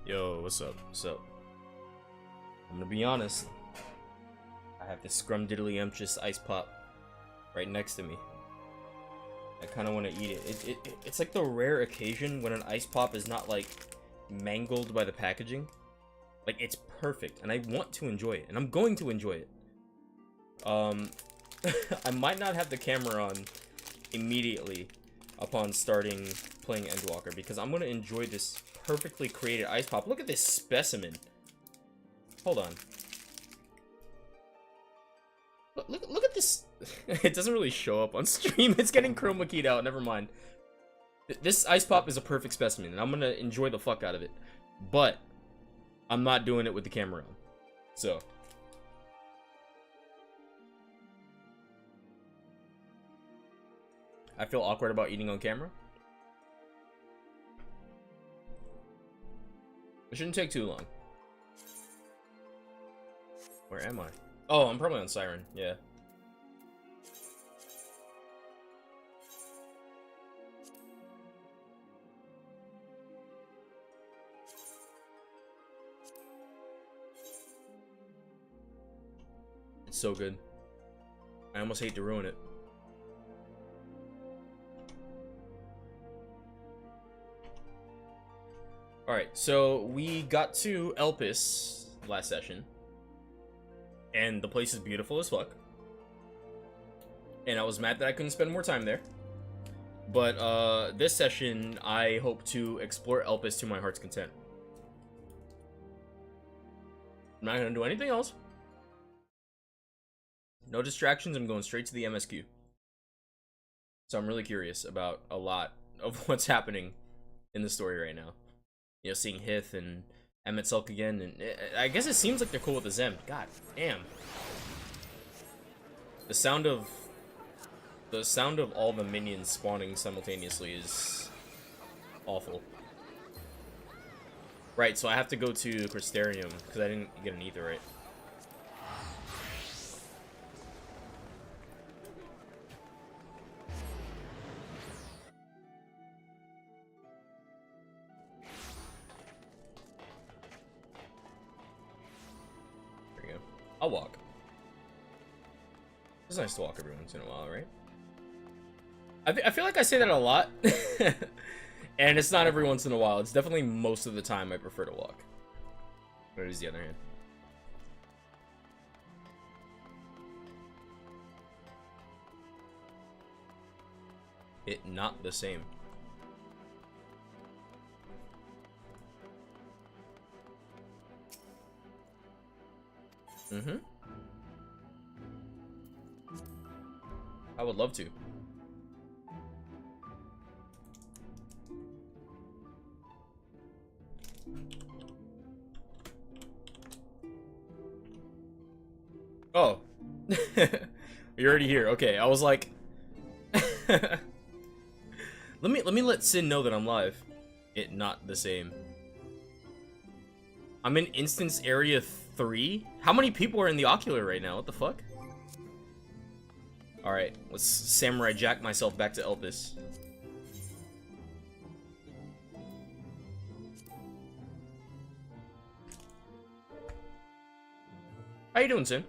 Yo, what's up? What's up? I'm gonna be honest. I have this scrumdiddlyumptious ice pop right next to me. I kind of want to eat it. It's like the rare occasion when an ice pop is not like mangled by the packaging. Like it's perfect, and I want to enjoy it, and I'm going to enjoy it. I might not have the camera on immediately upon starting playing Endwalker because I'm gonna enjoy this perfectly created ice pop. Look at this specimen. Hold on. Look at this. It doesn't really show up on stream. It's getting chroma keyed out. Never mind. This ice pop is a perfect specimen, and I'm gonna enjoy the fuck out of it. But I'm not doing it with the camera on. So I feel awkward about eating on camera. It shouldn't take too long. Where am I? Oh, I'm probably on Siren. Yeah. It's so good. I almost hate to ruin it. Alright, so we got to Elpis last session. And the place is beautiful as fuck. And I was mad that I couldn't spend more time there. But this session, I hope to explore Elpis to my heart's content. I'm not gonna do anything else. No distractions, I'm going straight to the MSQ. So I'm really curious about a lot of what's happening in the story right now. You know, seeing Hith and Emet-Selk again, and I guess it seems like they're cool with the Zem. God damn. The sound of all the minions spawning simultaneously is awful. Right, so I have to go to Crystarium because I didn't get an Aetheryte. I'll walk. It's nice to walk every once in a while, right? I feel like I say that a lot. And it's not every once in a while. It's definitely most of the time I prefer to walk. But it is the other hand. It not the same. Mm-hmm. I would love to. Oh. You're already here. Okay, I was like let me let Sin know that I'm live. It not the same. I'm in instance area 3? How many people are in the ocular right now? What the fuck? Alright, let's samurai jack myself back to Elpis. How you doing, Sin?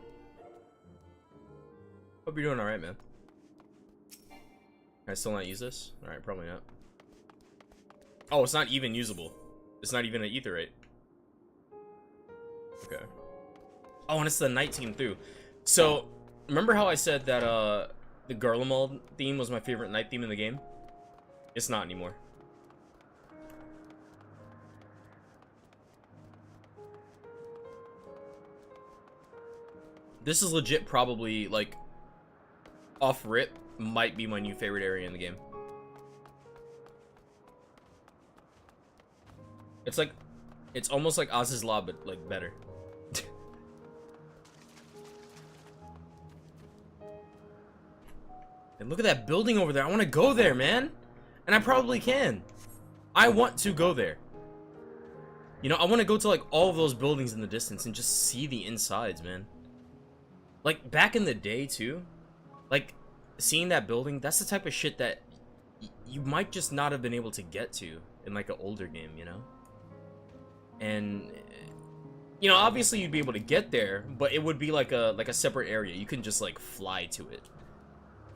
Hope you're doing alright, man. Can I still not use this? Alright, probably not. Oh, it's not even usable. It's not even an Aetheryte. Okay. Oh, and it's the night team too. So, remember how I said that the Garlemald theme was my favorite night theme in the game? It's not anymore. This is legit probably, like, off rip, might be my new favorite area in the game. It's like, it's almost like Oz's Law, but, like, better. And look at that building over there. I want to go there, man. And I probably can. I want to go there. You know, I want to go to, like, all of those buildings in the distance and just see the insides, man. Like, back in the day, too. Like, seeing that building, that's the type of shit that you might just not have been able to get to in, like, an older game, you know? And you know, obviously you'd be able to get there, but it would be like a separate area. You couldn't just like fly to it.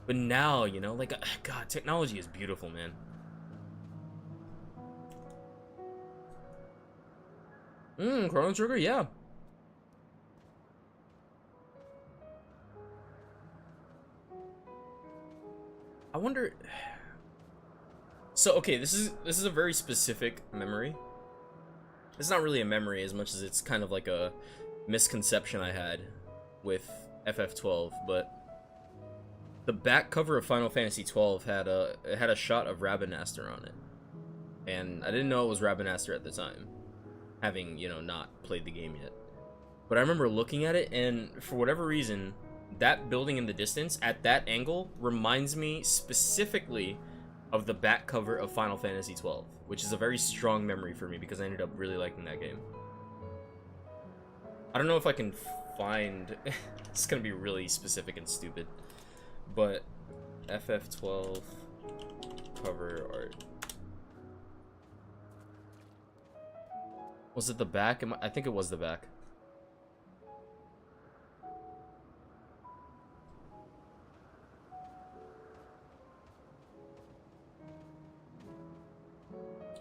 But now, you know, like God, technology is beautiful, man. Chrono Trigger, yeah. I wonder. So okay, this is a very specific memory. It's not really a memory as much as it's kind of like a misconception I had with FF12, but the back cover of Final Fantasy 12 had a shot of Rabanastre on it, and I didn't know it was Rabanastre at the time, having, you know, not played the game yet. But I remember looking at it, and for whatever reason, that building in the distance at that angle reminds me specifically of the back cover of Final Fantasy 12, which is a very strong memory for me because I ended up really liking that game. I don't know if I can find... It's gonna be really specific and stupid, but FF12 cover art. Was it the back? I think it was the back.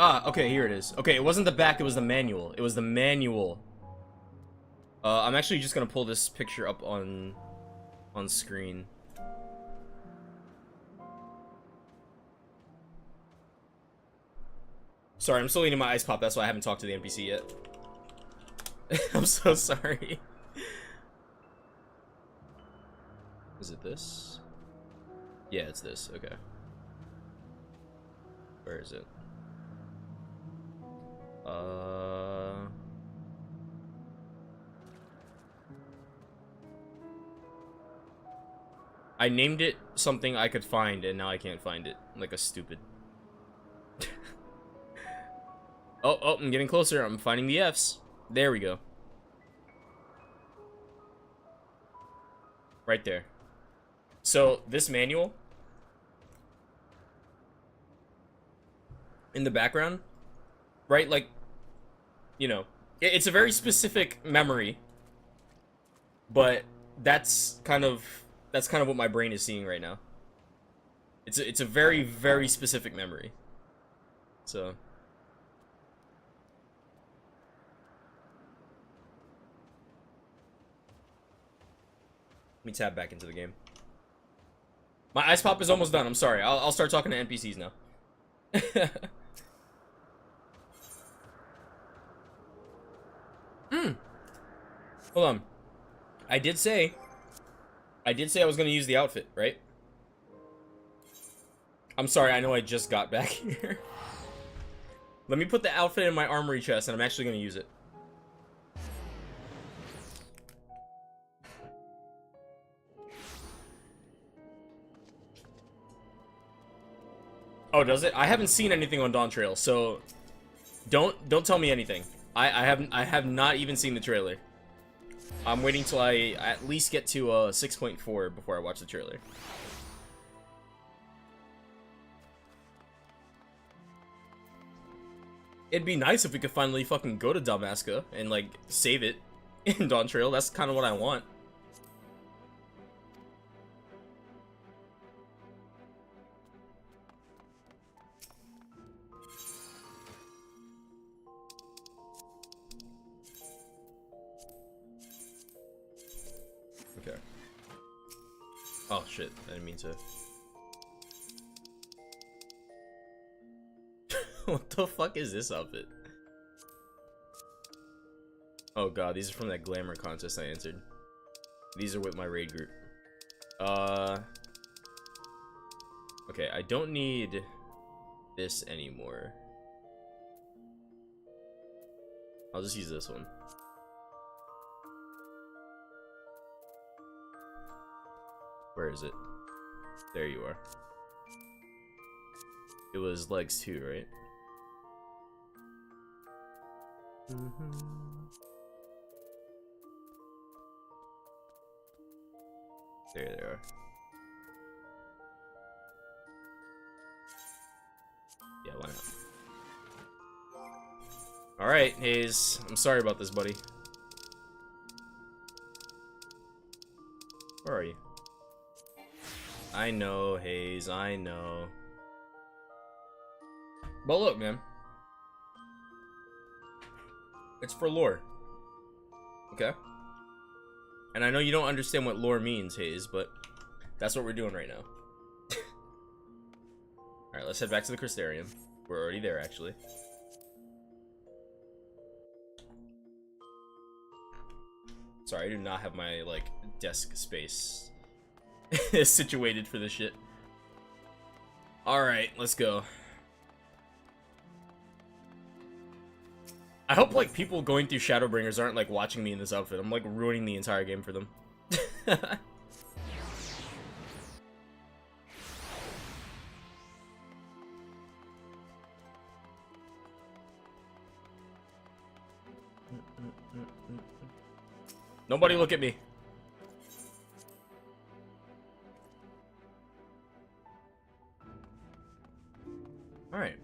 Ah, okay, here it is. Okay, it wasn't the back, it was the manual. It was the manual. I'm actually just gonna pull this picture up on screen. Sorry, I'm still eating my ice pop, that's why I haven't talked to the NPC yet. I'm so sorry. Is it this? Yeah, it's this, okay. Where is it? I named it something I could find, and now I can't find it. Like a stupid. Oh, I'm getting closer. I'm finding the Fs. There we go. Right there. So, this manual, in the background, right, like, you know, it's a very specific memory, but that's kind of what my brain is seeing right now. It's a very, very specific memory. So let me tab back into the game. My ice pop is almost done. I'm sorry. I'll start talking to NPCs now. Hold on. I did say I was gonna use the outfit, right? I'm sorry, I know I just got back here. Let me put the outfit in my armory chest, and I'm actually gonna use it. Oh, does it? I haven't seen anything on Dawn Trail, so don't tell me anything. I have not even seen the trailer. I'm waiting till I at least get to 6.4 before I watch the trailer. It'd be nice if we could finally fucking go to Dalmasca and like save it in Dawn Trail. That's kind of what I want. Okay. Oh shit, I didn't mean to. What the fuck is this outfit? Oh god, these are from that glamour contest I entered. These are with my raid group. Okay, I don't need this anymore. I'll just use this one. Where is it? There you are. It was legs too, right? There they are. Yeah, why not? Alright, Hayes. I'm sorry about this, buddy. Where are you? I know, Hayes, I know. But look, man. It's for lore. Okay? And I know you don't understand what lore means, Hayes, but that's what we're doing right now. Alright, let's head back to the Crystarium. We're already there, actually. Sorry, I do not have my, like, desk space situated for this shit. Alright, let's go. I hope, like, people going through Shadowbringers aren't, like, watching me in this outfit. I'm, like, ruining the entire game for them. Nobody look at me. Alright.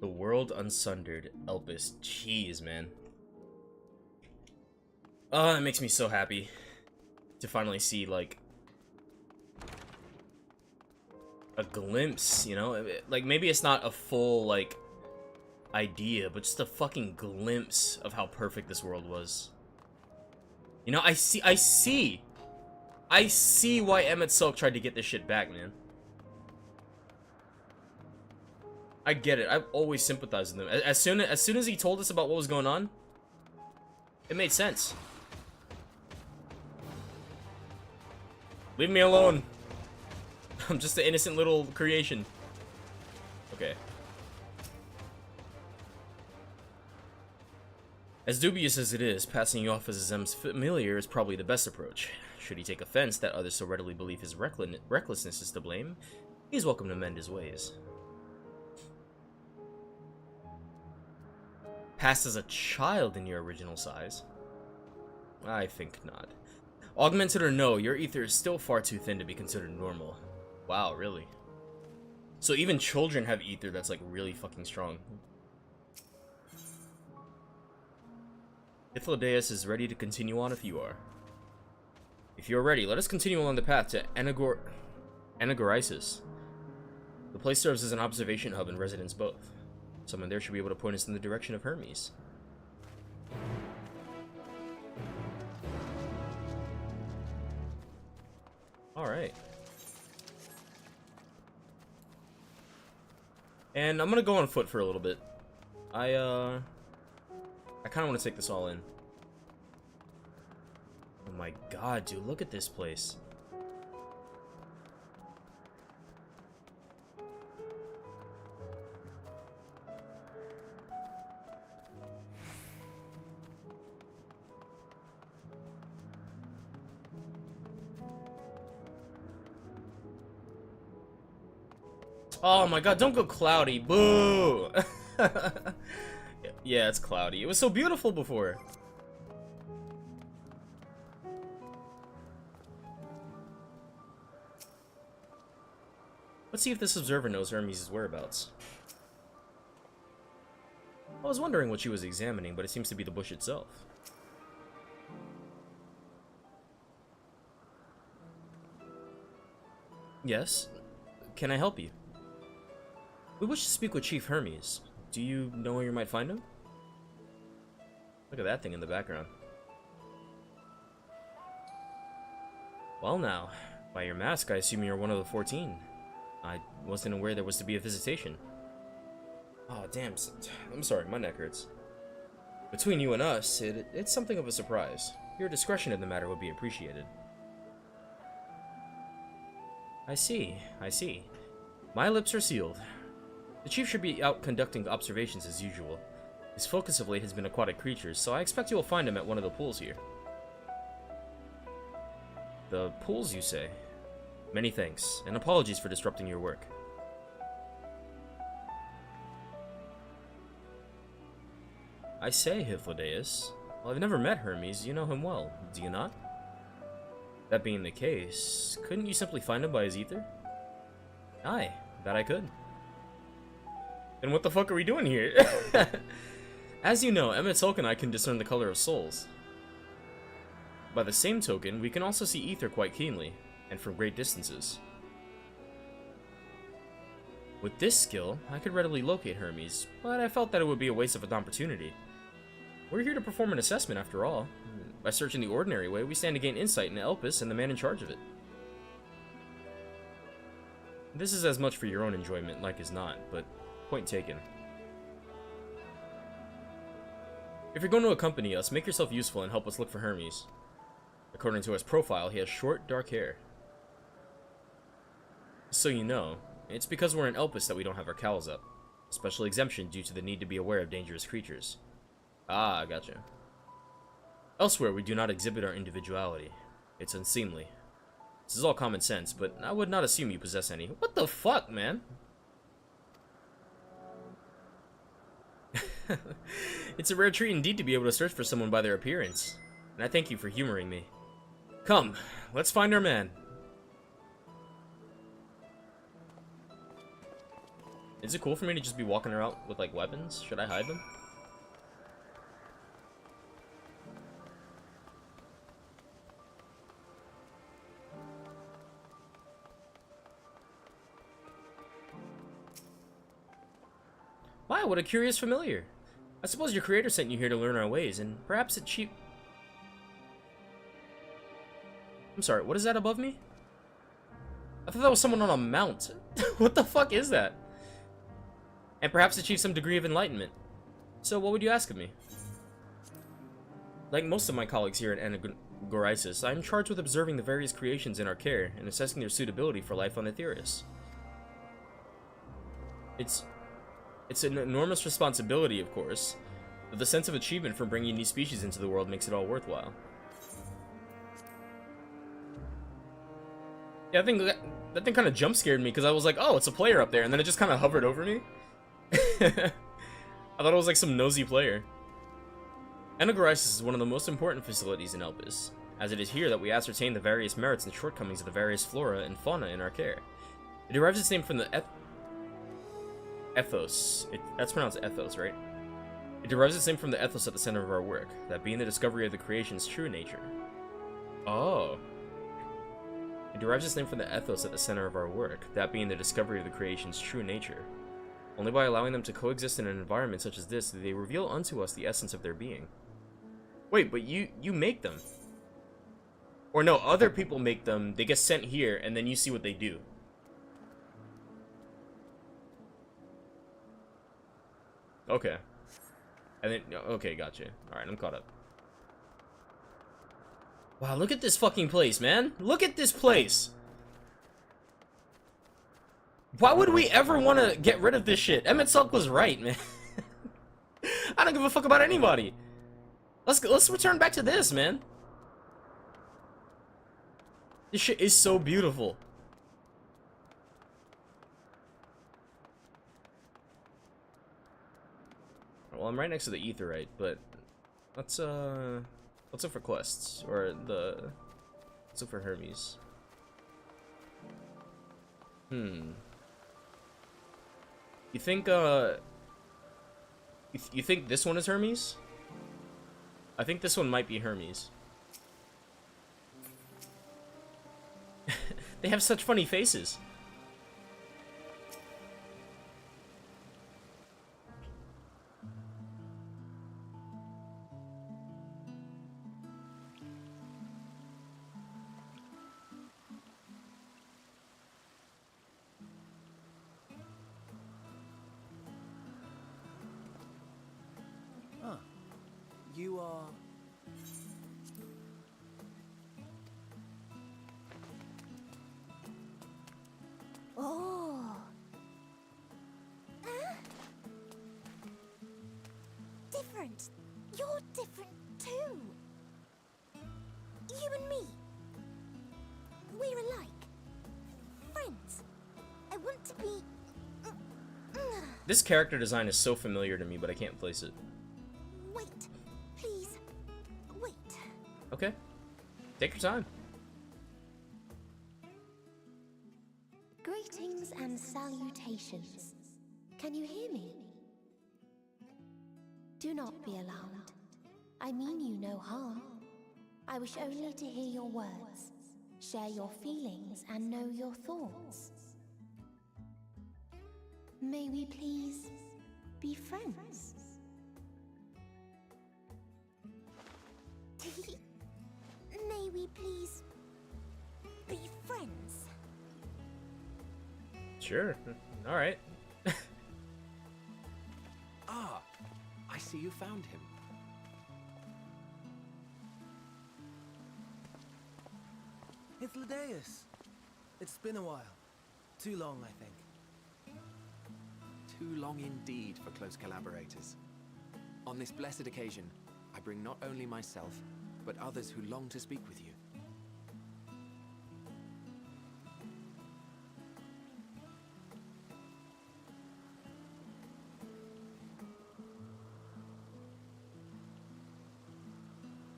The World Unsundered, Elpis. Jeez, man. Oh, it makes me so happy to finally see, like, a glimpse, you know? Like, maybe it's not a full, like, idea, but just a fucking glimpse of how perfect this world was. You know, I see why Emmett Silk tried to get this shit back, man. I get it. I've always sympathized with him. As soon as he told us about what was going on, it made sense. Leave me alone. I'm just an innocent little creation. Okay. As dubious as it is, passing you off as Zem's familiar is probably the best approach. Should he take offense that others so readily believe his recklessness is to blame, he's welcome to mend his ways. Passed as a child in your original size? I think not. Augmented or no, your ether is still far too thin to be considered normal. Wow, really? So even children have ether that's like really fucking strong. Ithlodeus is ready to continue on if you are. If you're ready, let us continue along the path to Anagorisis. The place serves as an observation hub and residence both. Someone there should be able to point us in the direction of Hermes. Alright. And I'm gonna go on foot for a little bit. I kinda wanna take this all in. Oh my god, dude, look at this place. Oh my god, don't go cloudy. Boo! Yeah, it's cloudy. It was so beautiful before. Let's see if this observer knows Hermes' whereabouts. I was wondering what she was examining, but it seems to be the bush itself. Yes? Can I help you? We wish to speak with Chief Hermes. Do you know where you might find him? Look at that thing in the background. Well now, by your mask I assume you're one of the 14. I wasn't aware there was to be a visitation. Oh damn, I'm sorry, my neck hurts. Between you and us, it's something of a surprise. Your discretion in the matter would be appreciated. I see, I see. My lips are sealed. The Chief should be out conducting observations as usual. His focus of late has been aquatic creatures, so I expect you will find him at one of the pools here. The pools, you say? Many thanks, and apologies for disrupting your work. I say, Hythlodeus. Well, I've never met Hermes. You know him well, do you not? That being the case, couldn't you simply find him by his ether? Aye, That I could. Then what the fuck are we doing here? As you know, Emmett's Hulk and I can discern the color of souls. By the same token, we can also see ether quite keenly, and from great distances. With this skill, I could readily locate Hermes, but I felt that it would be a waste of an opportunity. We're here to perform an assessment after all. By searching the ordinary way, we stand to gain insight into Elpis and the man in charge of it. This is as much for your own enjoyment, like as not, but point taken. If you're going to accompany us, make yourself useful and help us look for Hermes. According to his profile, he has short, dark hair. So you know, it's because we're in Elpis that we don't have our cowls up. A special exemption due to the need to be aware of dangerous creatures. Ah, gotcha. Elsewhere, we do not exhibit our individuality. It's unseemly. This is all common sense, but I would not assume you possess any. What the fuck, man? It's a rare treat indeed to be able to search for someone by their appearance. And I thank you for humoring me. Come, let's find our man. Is it cool for me to just be walking around with, like, weapons? Should I hide them? Wow, what a curious familiar. I suppose your creator sent you here to learn our ways, and perhaps it's cheap. I'm sorry, what is that above me? I thought that was someone on a mount. What the fuck is that? And perhaps achieve some degree of enlightenment. So, what would you ask of me? Like most of my colleagues here at Endwalker, I'm charged with observing the various creations in our care and assessing their suitability for life on Ethereus. It's an enormous responsibility, of course, but the sense of achievement from bringing new species into the world makes it all worthwhile. Yeah, I think that thing kind of jump scared me because I was like, oh, it's a player up there, and then it just kind of hovered over me. I thought it was like some nosy player. Endwalker is one of the most important facilities in Elpis, as it is here that we ascertain the various merits and shortcomings of the various flora and fauna in our care. It derives its name from the ethos. That's pronounced ethos, right? It derives its name from the ethos at the center of our work, that being the discovery of the creation's true nature. Oh. It derives its name from the ethos at the center of our work, that being the discovery of the creation's true nature. Only by allowing them to coexist in an environment such as this do they reveal unto us the essence of their being. Wait, but you make them. Or no, other people make them, they get sent here, and then you see what they do. Okay. And then, okay, gotcha. Alright, I'm caught up. Wow, look at this fucking place, man. Look at this place. Why would we ever want to get rid of this shit? Emmett Sulk was right, man. I don't give a fuck about anybody. Let's return back to this, man. This shit is so beautiful. Well, I'm right next to the Aetheryte, but let's look for quests, or let's look for Hermes. You think you think this one is Hermes? I think this one might be Hermes. They have such funny faces. You are... Oh. Different. You're different too. You and me. We're alike. Friends. I want to be... This character design is so familiar to me, but I can't place it. Wait. Please. Wait. Okay. Take your time. Greetings and salutations. Can you hear me? Do not be alarmed. I mean you no harm. I wish only to hear your words, share your feelings, and know your thoughts. May we please be friends? May we please be friends? Sure. All right. Ah, I see you found him. Hythlodaeus. It's been a while. Too long, I think. Too long indeed for close collaborators. On this blessed occasion, I bring not only myself, but others who long to speak with you.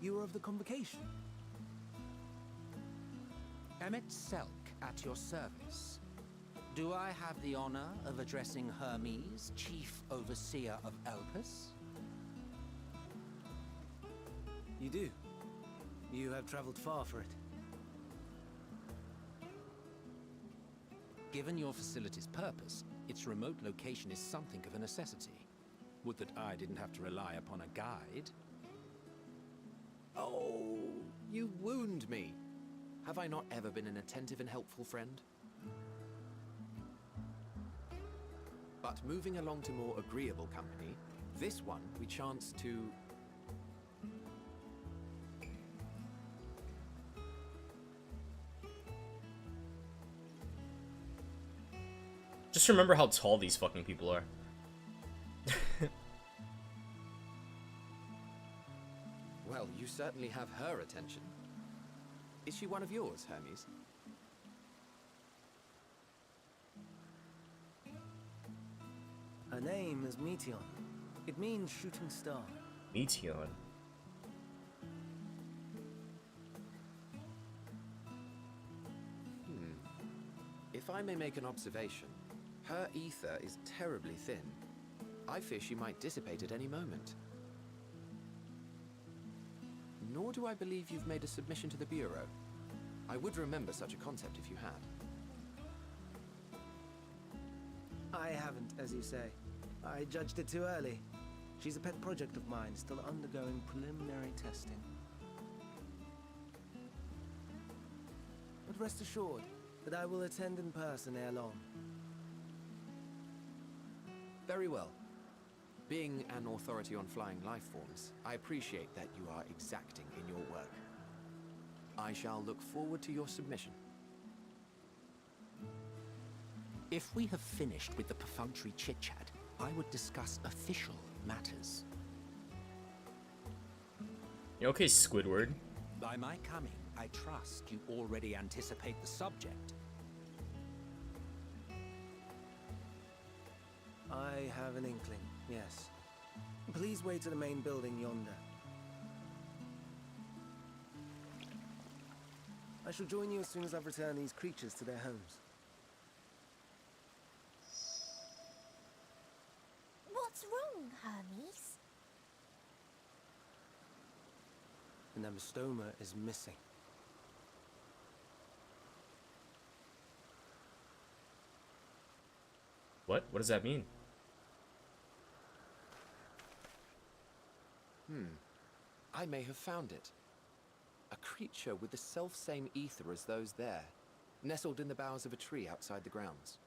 You were of the convocation. Emmett Selk at your service. Do I have the honor of addressing Hermes, Chief Overseer of Elpis? You do. You have traveled far for it. Given your facility's purpose, its remote location is something of a necessity. Would that I didn't have to rely upon a guide. Oh, you wound me. Have I not ever been an attentive and helpful friend? But moving along to more agreeable company, this one we chance to... Just remember how tall these fucking people are. Well, you certainly have her attention. Is she one of yours, Hermes? Her name is Meteon. It means shooting star. Meteon. If I may make an observation, her ether is terribly thin. I fear she might dissipate at any moment. Nor do I believe you've made a submission to the Bureau. I would remember such a concept if you had. I haven't, as you say. I judged it too early. She's a pet project of mine, still undergoing preliminary testing. But rest assured that I will attend in person ere long. Very well. Being an authority on flying life forms, I appreciate that you are exacting in your work. I shall look forward to your submission. If we have finished with the perfunctory chit-chat, I would discuss official matters. You okay, Squidward? By my coming, I trust you already anticipate the subject. I have an inkling, yes. Please wait to the main building yonder. I shall join you as soon as I've returned these creatures to their homes. What's wrong, Hermes? The Nemestoma is missing. What? What does that mean? I may have found it. A creature with the self-same ether as those there, nestled in the boughs of a tree outside the grounds.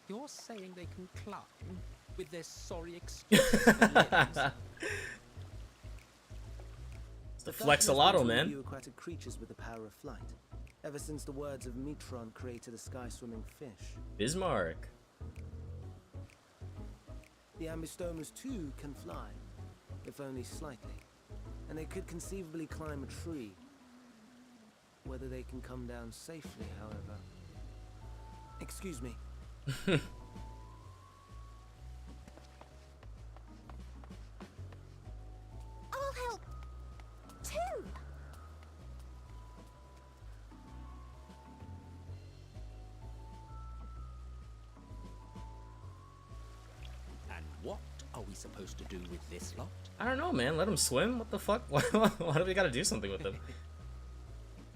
You're saying they can climb with their sorry excuses for limbs? It's the Flex-a-lotto, man. You aquatic creatures with the power of flight. Ever since the words of Metron created a sky-swimming fish. Bismarck. The Ambistomas too can fly, if only slightly. And they could conceivably climb a tree. Whether they can come down safely, however. Excuse me. I'll help. And what are we supposed to do with this lot? I don't know, man. Let him swim? What the fuck? Why do we gotta do something with him?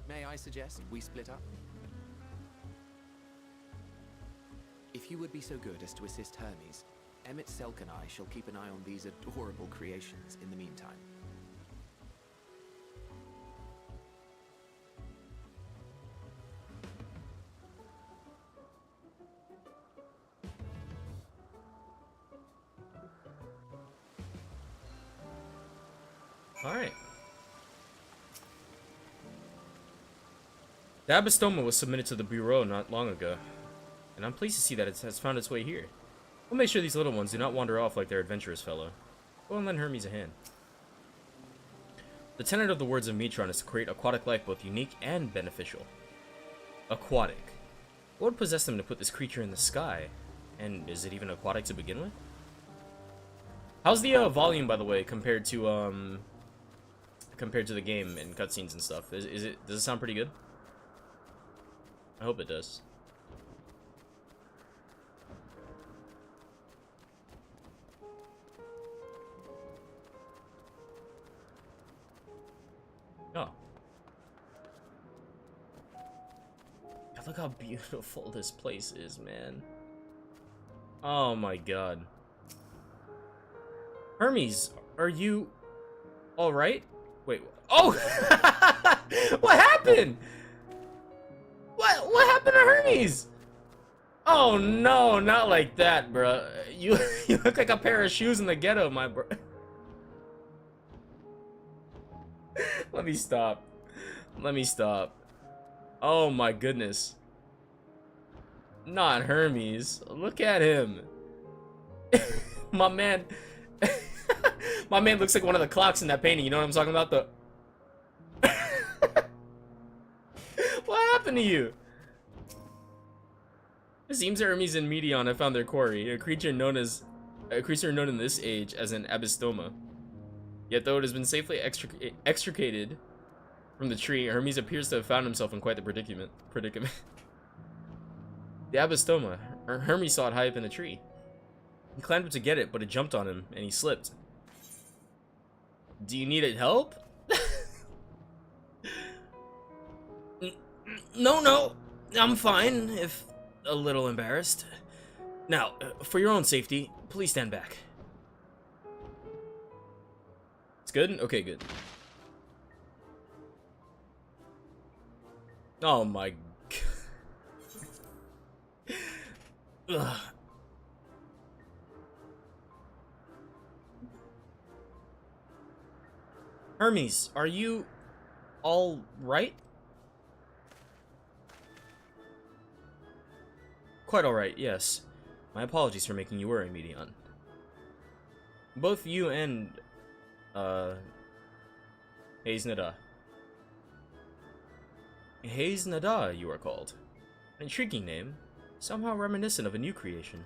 May I suggest we split up? If you would be so good as to assist Hermes, Emmett Selk and I shall keep an eye on these adorable creations in the meantime. Alright. The Abastoma was submitted to the Bureau not long ago, and I'm pleased to see that it has found its way here. We'll make sure these little ones do not wander off like their adventurous fellow. Go and lend Hermes a hand. The tenet of the words of Metron is to create aquatic life both unique and beneficial. Aquatic. What would possess them to put this creature in the sky? And is it even aquatic to begin with? How's the volume, by the way, compared to the game and cutscenes and stuff? Does it sound pretty good? I hope it does. Oh. God, look how beautiful this place is, man. Oh my god. Hermes, are you alright? Wait, oh! What happened? What happened to Hermes? Oh no, not like that, bro. You look like a pair of shoes in the ghetto, my bro. Let me stop. Let me stop. Oh my goodness. Not Hermes. Look at him. My man. My man looks like one of the clocks in that painting. You know what I'm talking about? The. What happened to you? It seems Hermes and Medion have found their quarry, a creature known in this age as an Abastoma. Yet though it has been safely extricated from the tree, Hermes appears to have found himself in quite the predicament. The Abastoma. Hermes saw it high up in a tree. He climbed up to get it, but it jumped on him, and he slipped. Do you need it help? No, I'm fine, if a little embarrassed. Now, for your own safety, please stand back. It's good? Okay, good. Oh my god. Ugh. Hermes, are you all right? Quite all right, yes. My apologies for making you worry, Medion. Both you and Haznada. Haznada, you are called. An intriguing name, somehow reminiscent of a new creation.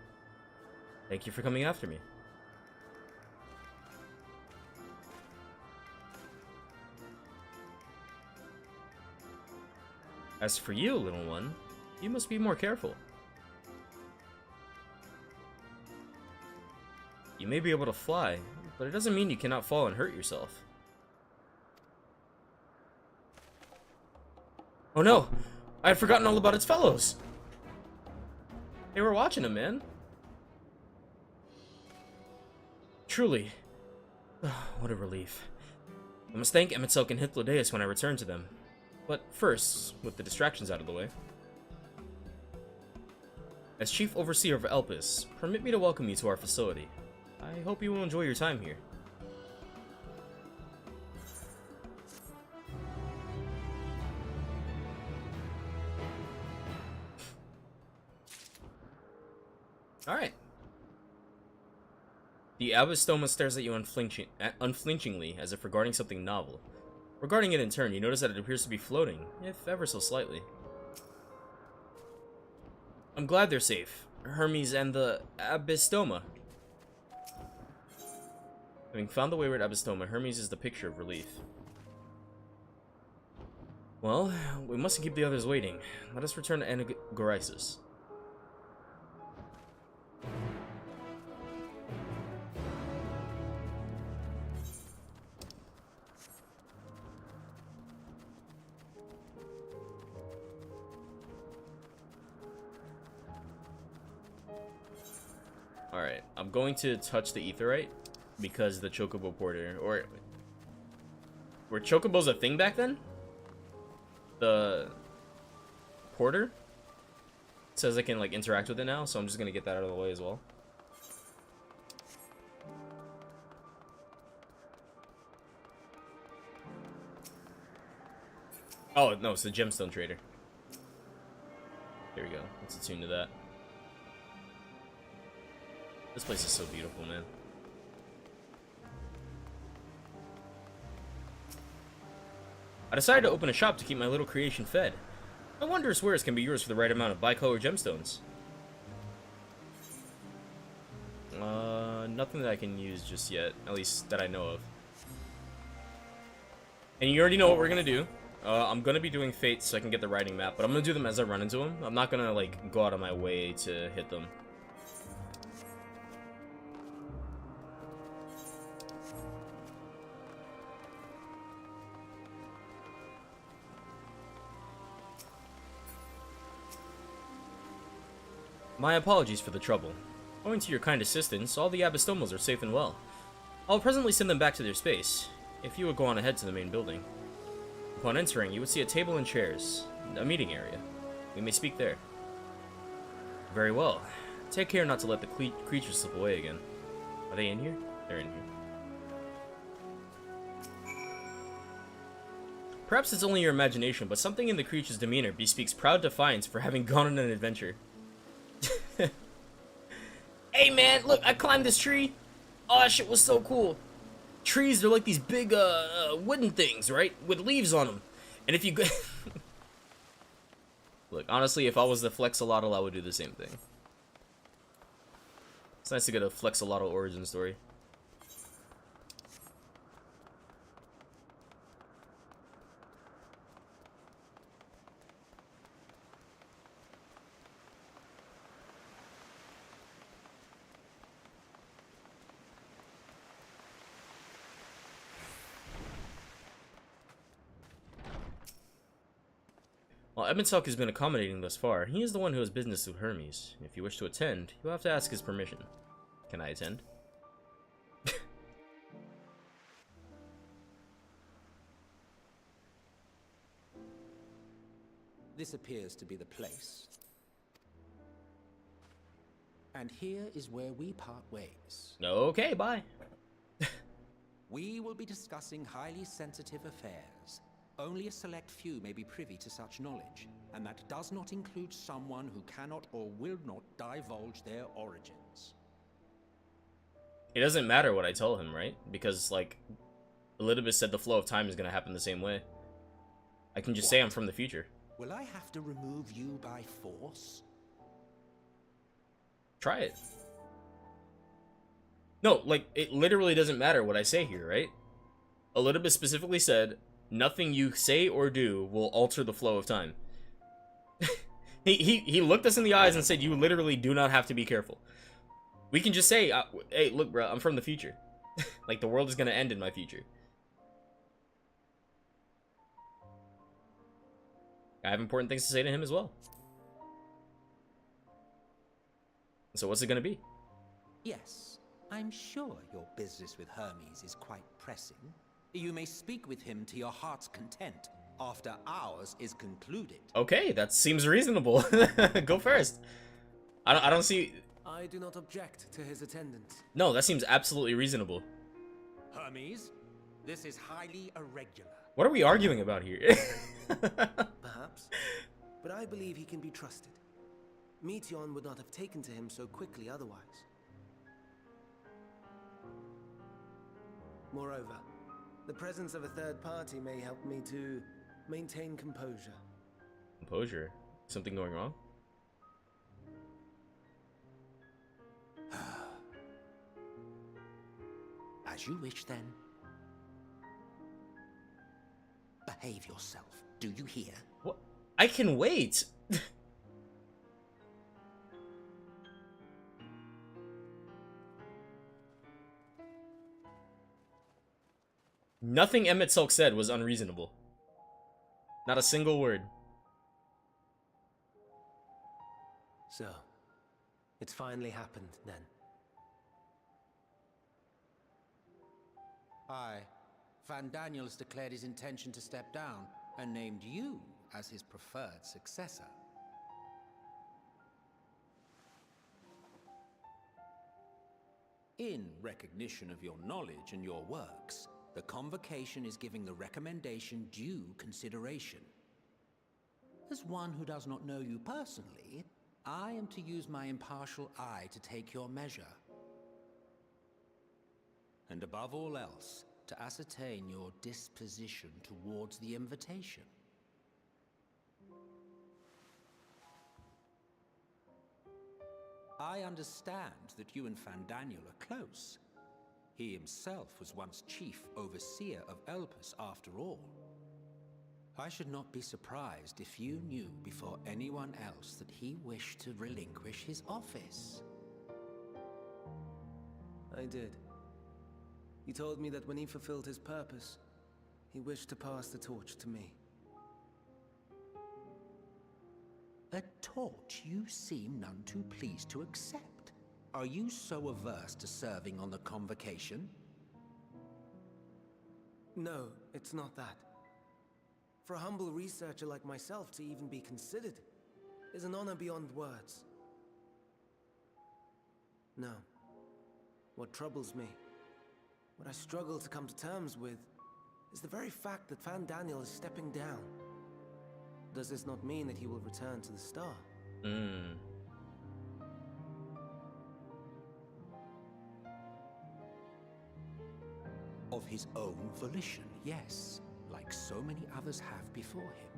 Thank you for coming after me. As for you, little one, you must be more careful. You may be able to fly, but it doesn't mean you cannot fall and hurt yourself. Oh no! I had forgotten all about its fellows! They were watching him, man. Truly. What a relief. I must thank Emetzelk and Hythlodeus when I return to them. But first, with the distractions out of the way. As Chief Overseer of Elpis, permit me to welcome you to our facility. I hope you will enjoy your time here. Alright. The Abastoma stares at you unflinchingly, as if regarding something novel. Regarding it in turn, you notice that it appears to be floating, if ever so slightly. I'm glad they're safe. Hermes and the Abastoma. Having found the wayward Abastoma, Hermes is the picture of relief. Well, we mustn't keep the others waiting. Let us return to Anagorisis. Alright, I'm going to touch the Aetheryte because the Chocobo Porter, or... Were Chocobos a thing back then? The... Porter? It says I can, like, interact with it now, so I'm just gonna get that out of the way as well. Oh, no, it's the Gemstone Trader. There we go. Let's attune to that. This place is so beautiful, man. I decided to open a shop to keep my little creation fed. My wondrous wares can be yours for the right amount of bicolor gemstones. Nothing that I can use just yet, at least that I know of. And you already know what we're gonna do. I'm gonna be doing fates so I can get the writing map, but I'm gonna do them as I run into them. I'm not gonna, like, go out of my way to hit them. My apologies for the trouble. Owing to your kind assistance, all the Abystomals are safe and well. I'll presently send them back to their space, if you would go on ahead to the main building. Upon entering, you would see a table and chairs, a meeting area. We may speak there. Very well. Take care not to let the creatures slip away again. Are they in here? They're in here. Perhaps it's only your imagination, but something in the creature's demeanor bespeaks proud defiance for having gone on an adventure. Hey man, look, I climbed this tree. Oh, that shit was so cool. Trees, they're like these big, wooden things, right? With leaves on them. And if you go... Look, honestly, if I was the Flexolotl, I would do the same thing. It's nice to get a Flexolotl origin story. While Ebenstalk has been accommodating thus far, he is the one who has business with Hermes. If you wish to attend, you'll have to ask his permission. Can I attend? This appears to be the place. And here is where we part ways. Okay, bye. We will be discussing highly sensitive affairs. Only a select few may be privy to such knowledge, and that does not include someone who cannot or will not divulge their origins. It doesn't matter what I tell him, right? Because, like, Elizabeth said the flow of time is going to happen the same way. I can just say I'm from the future. Will I have to remove you by force? Try it. No, like, it literally doesn't matter what I say here, right? Elizabeth specifically said, nothing you say or do will alter the flow of time. he looked us in the eyes and said, you literally do not have to be careful. We can just say, hey, look, bro, I'm from the future. Like, the world is going to end in my future. I have important things to say to him as well. So what's it going to be? Yes, I'm sure your business with Hermes is quite pressing. You may speak with him to your heart's content after ours is concluded. Okay, that seems reasonable. Go first. I don't see... I do not object to his attendance. No, that seems absolutely reasonable. Hermes, this is highly irregular. What are we arguing about here? Perhaps, but I believe he can be trusted. Meteon would not have taken to him so quickly otherwise. Moreover, the presence of a third party may help me to maintain composure. Composure? Something going wrong? As you wish, then. behave yourself. Do you hear? What? I can wait. Nothing Emet-Selch said was unreasonable. Not a single word. So, it's finally happened then. Aye. Van Daniels declared his intention to step down and named you as his preferred successor. In recognition of your knowledge and your works, the Convocation is giving the recommendation due consideration. As one who does not know you personally, I am to use my impartial eye to take your measure. And above all else, to ascertain your disposition towards the invitation. I understand that you and Fandaniel are close. He himself was once chief overseer of Elpis after all. I should not be surprised if you knew before anyone else that he wished to relinquish his office. I did. He told me that when he fulfilled his purpose, he wished to pass the torch to me. A torch you seem none too pleased to accept. Are you so averse to serving on the Convocation? No, it's not that. For a humble researcher like myself to even be considered is an honor beyond words. No. What troubles me, what I struggle to come to terms with, is the very fact that Fandaniel is stepping down. Does this not mean that he will return to the Star? Of his own volition, yes, like so many others have before him.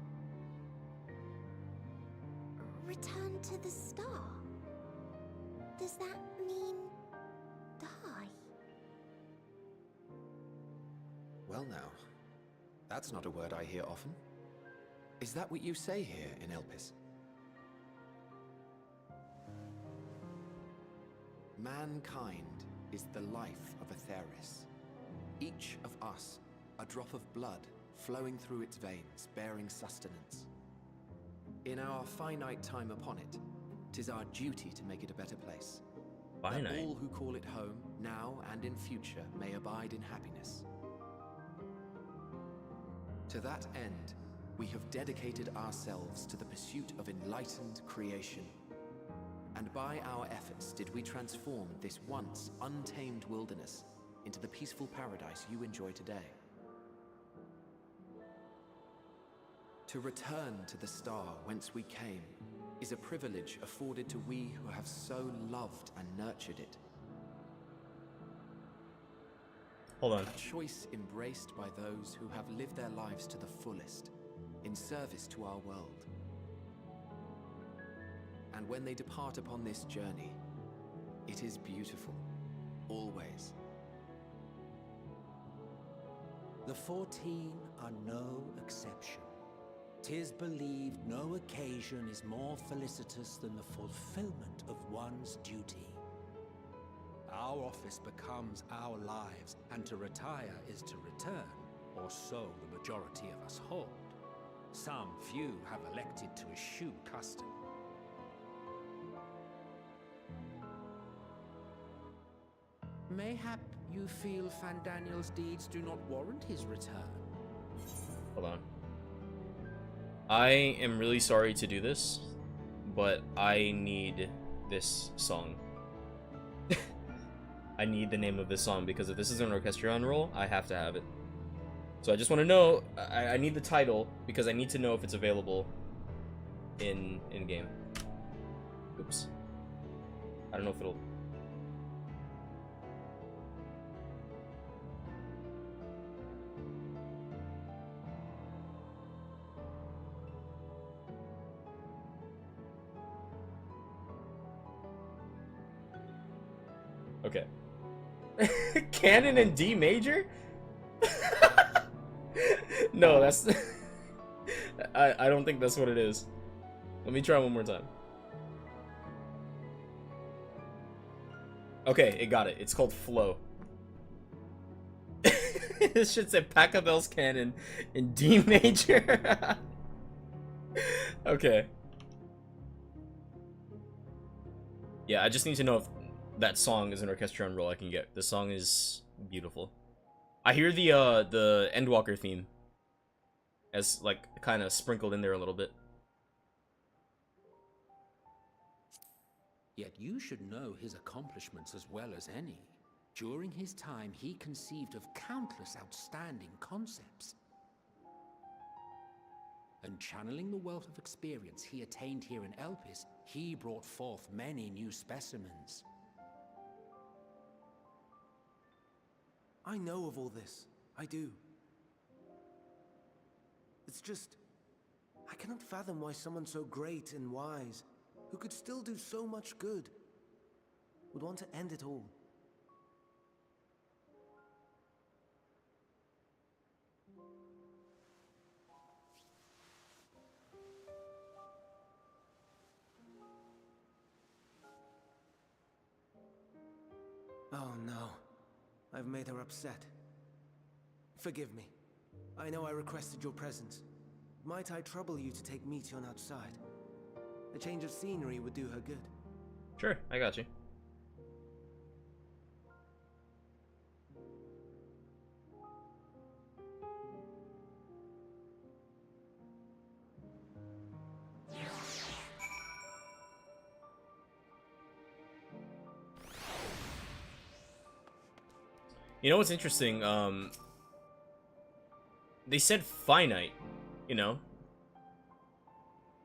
Return to the Star? Does that mean die? Well now, that's not a word I hear often. Is that what you say here in Elpis? Mankind is the life of Atheris. Each of us, a drop of blood flowing through its veins, bearing sustenance. In our finite time upon it, 'tis our duty to make it a better place. That Finite? all who call it home, now and in future, may abide in happiness. To that end, we have dedicated ourselves to the pursuit of enlightened creation. And by our efforts did we transform this once untamed wilderness into the peaceful paradise you enjoy today. To return to the star whence we came is a privilege afforded to we who have so loved and nurtured it. Hold on. A choice embraced by those who have lived their lives to the fullest, in service to our world. And when they depart upon this journey, it is beautiful, always. The 14 are no exception. 'Tis believed no occasion is more felicitous than the fulfillment of one's duty. Our office becomes our lives, and to retire is to return, or so the majority of us hold. Some few have elected to eschew custom. Mayhap you feel Fandaniel's deeds do not warrant his return. Hold on. I am really sorry to do this, but I need this song. I need the name of this song, because if this is an Orchestrion roll, I have to have it. So I just want to know, I need the title, because I need to know if it's available in game. Oops. I don't know if it'll... Okay. Canon in D major? No, that's... I don't think that's what it is. Let me try one more time. Okay, it got it. It's called Flow. This shit said Pachelbel's Canon in D major. Okay. Yeah, I just need to know if that song is an orchestron roll I can get. The song is beautiful. I hear the Endwalker theme as like kind of sprinkled in there a little bit. Yet you should know his accomplishments as well as any. During his time, he conceived of countless outstanding concepts. And channeling the wealth of experience he attained here in Elpis, he brought forth many new specimens. I know of all this. I do. It's just... I cannot fathom why someone so great and wise, who could still do so much good, would want to end it all. Oh no. I've made her upset. Forgive me. I know I requested your presence. Might I trouble you to take Meteon outside? A change of scenery would do her good. Sure, I got you. You know what's interesting? They said finite, you know?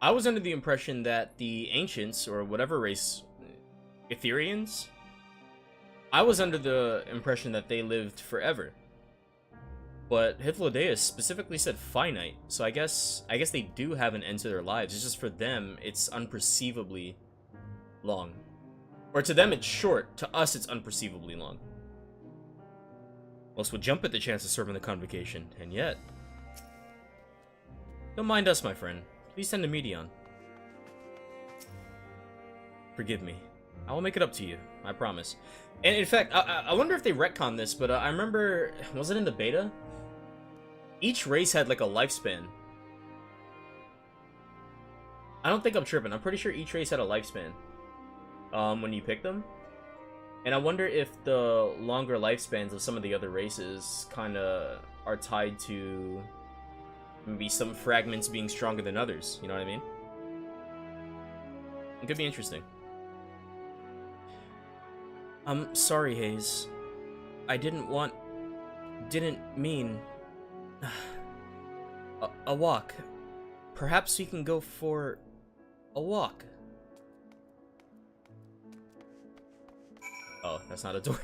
I was under the impression that the ancients, or whatever race, Etherians, I was under the impression that they lived forever. But Hythlodaeus specifically said finite, so I guess they do have an end to their lives. It's just for them, it's unperceivably long. Or to them, it's short. To us, it's unperceivably long. Most would jump at the chance of serving the convocation, and yet... Don't mind us, my friend. Please send a Meteon. Forgive me. I will make it up to you. I promise. And in fact, I wonder if they retconned this, but I remember... Was it in the beta? Each race had like a lifespan. I don't think I'm tripping. I'm pretty sure each race had a lifespan. When you pick them. And I wonder if the longer lifespans of some of the other races kind of are tied to maybe some fragments being stronger than others. You know what I mean? It could be interesting. I'm sorry, Hayes. I didn't mean... a walk. Perhaps we can go for a walk. Oh, that's not a door.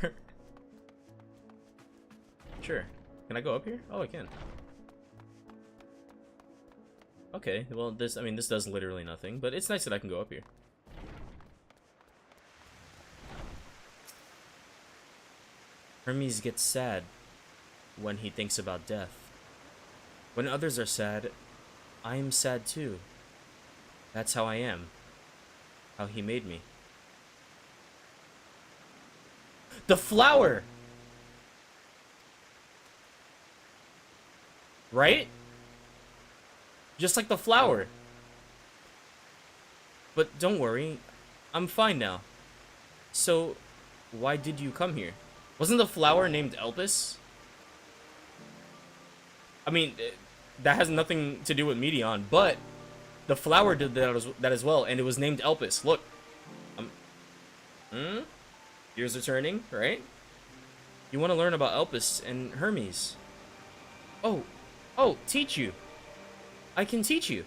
Sure. Can I go up here? Oh, I can. Okay, well, this does literally nothing, but it's nice that I can go up here. Hermes gets sad when he thinks about death. When others are sad, I am sad too. That's how I am. How he made me. The flower! Right? Just like the flower. But don't worry, I'm fine now. So, why did you come here? Wasn't the flower named Elpis? I mean, that has nothing to do with Meteon, but the flower did that as well, and it was named Elpis. Look. Gears are turning, right? You want to learn about Elpis and Hermes. Oh, teach you. I can teach you.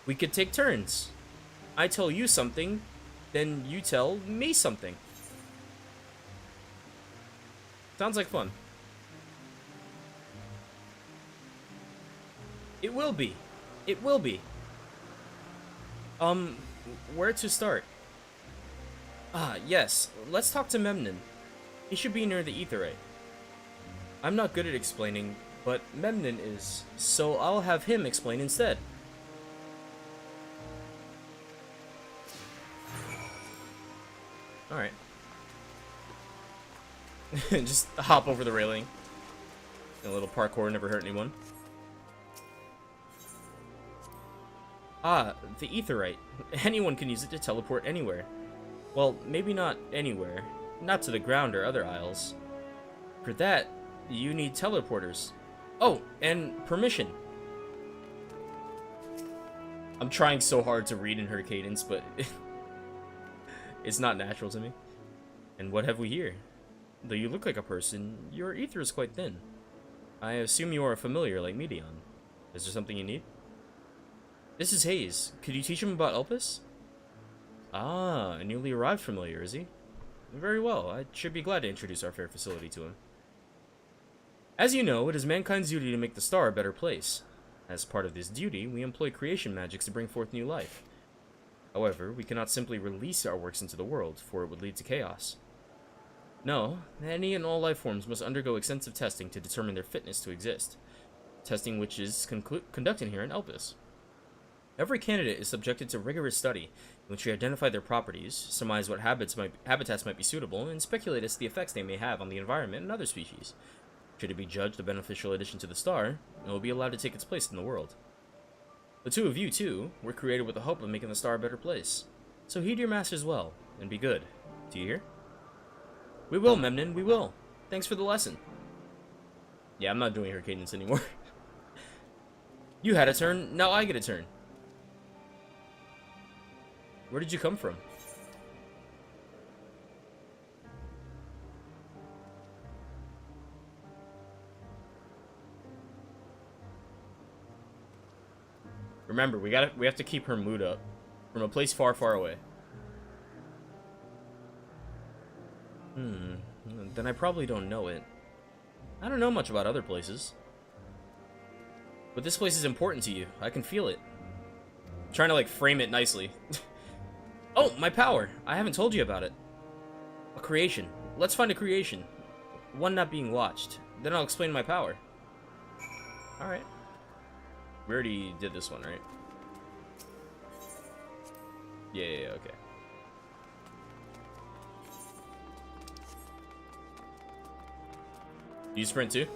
We could take turns. I tell you something, then you tell me something. Sounds like fun. It will be. It will be. Where to start? Ah, yes. Let's talk to Memnon. He should be near the Aetheryte. I'm not good at explaining, but Memnon is, so I'll have him explain instead. Alright. Just hop over the railing. A little parkour never hurt anyone. Ah, the Aetheryte. Anyone can use it to teleport anywhere. Well, maybe not anywhere. Not to the ground or other isles. For that, you need teleporters. Oh, and permission. I'm trying so hard to read in her cadence, but it's not natural to me. And what have we here? Though you look like a person, your ether is quite thin. I assume you are a familiar like Medion. Is there something you need? This is Hayes. Could you teach him about Elpis? Ah, a newly arrived familiar, is he? Very well. I should be glad to introduce our fair facility to him. As you know, it is mankind's duty to make the star a better place. As part of this duty, we employ creation magics to bring forth new life. However, we cannot simply release our works into the world, for it would lead to chaos. No, any and all life forms must undergo extensive testing to determine their fitness to exist. Testing which is conducted here in Elpis. Every candidate is subjected to rigorous study, in which we identify their properties, surmise what habitats might be suitable, and speculate as to the effects they may have on the environment and other species. Should it be judged a beneficial addition to the star, it will be allowed to take its place in the world. The two of you, too, were created with the hope of making the star a better place. So heed your masters well, and be good. Do you hear? We will, Memnon, we will. Thanks for the lesson. Yeah, I'm not doing her cadence anymore. You had a turn, now I get a turn. Where did you come from? Remember, we have to keep her mood up. From a place far, far away. Then I probably don't know it. I don't know much about other places. But this place is important to you. I can feel it. I'm trying to, like, frame it nicely. Oh, my power! I haven't told you about it. A creation. Let's find a creation. One not being watched. Then I'll explain my power. Alright. We already did this one, right? Yeah, okay. You sprint too?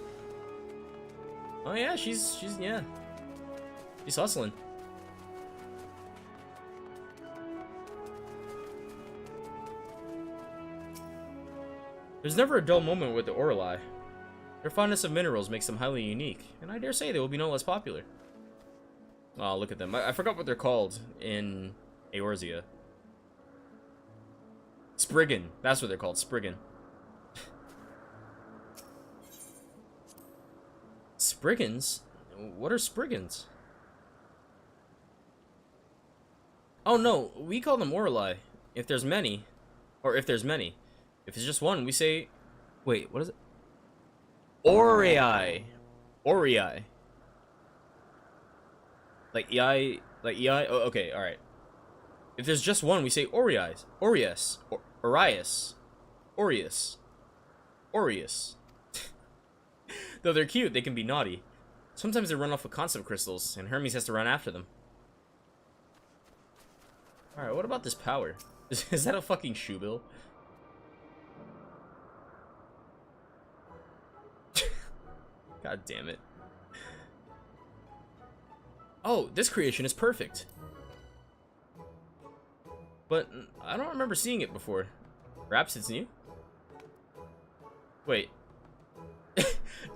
Oh yeah, she's yeah. She's hustling. There's never a dull moment with the Orli. Their fondness of minerals makes them highly unique, and I dare say they will be no less popular. Oh, look at them. I forgot what they're called in Eorzea. Spriggan. That's what they're called, Spriggan. Spriggans? What are Spriggans? Oh no, we call them Orli. If there's many. Or if there's many. If it's just one, we say... Wait, what is it? Orei. Orei. Like EI... Like EI? Oh, okay, alright. If there's just one, we say Orias. Orias. Orias. Orius. Orius. Though they're cute, they can be naughty. Sometimes they run off with concept crystals, and Hermes has to run after them. Alright, what about this power? Is that a fucking shoe bill? God damn it. Oh, this creation is perfect. But I don't remember seeing it before. Perhaps it's new? Wait.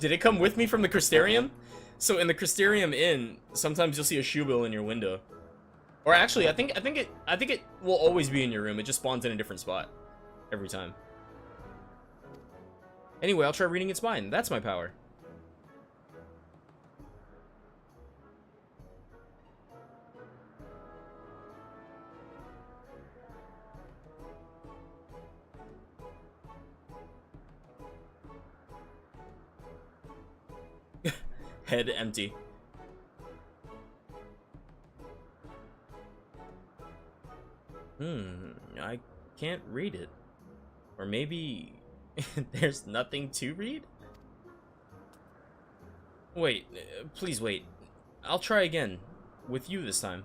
Did it come with me from the Crystarium? So in the Crystarium Inn, sometimes you'll see a shoe bill in your window. Or actually, I think it will always be in your room. It just spawns in a different spot every time. Anyway, I'll try reading its mind. That's my power. Head empty. I can't read it. Or maybe there's nothing to read? Wait, please wait. I'll try again. With you this time.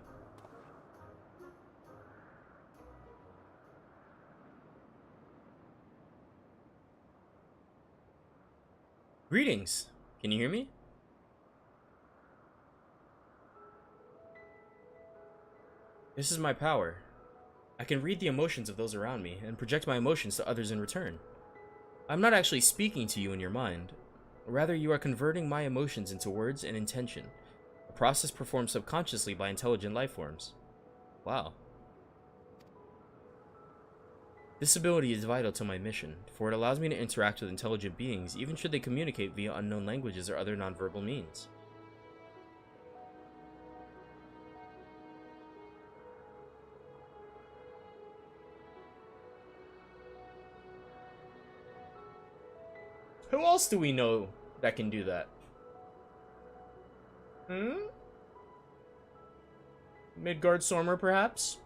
Greetings. Can you hear me? This is my power. I can read the emotions of those around me and project my emotions to others in return. I'm not actually speaking to you in your mind. Rather, you are converting my emotions into words and intention, a process performed subconsciously by intelligent life forms. Wow. This ability is vital to my mission, for it allows me to interact with intelligent beings even should they communicate via unknown languages or other nonverbal means. Who else do we know that can do that? Midgard Sormer, perhaps?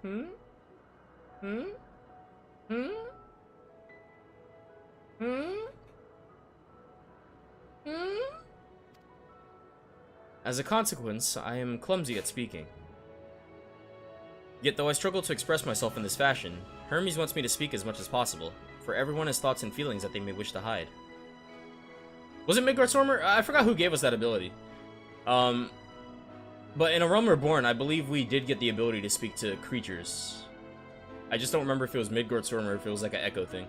As a consequence, I am clumsy at speaking. Yet though I struggle to express myself in this fashion, Hermes wants me to speak as much as possible, for everyone has thoughts and feelings that they may wish to hide. Was it Midgard Sormer? I forgot who gave us that ability. But in A Realm Reborn, I believe we did get the ability to speak to creatures. I just don't remember if it was Midgard Sormer or if it was like an echo thing.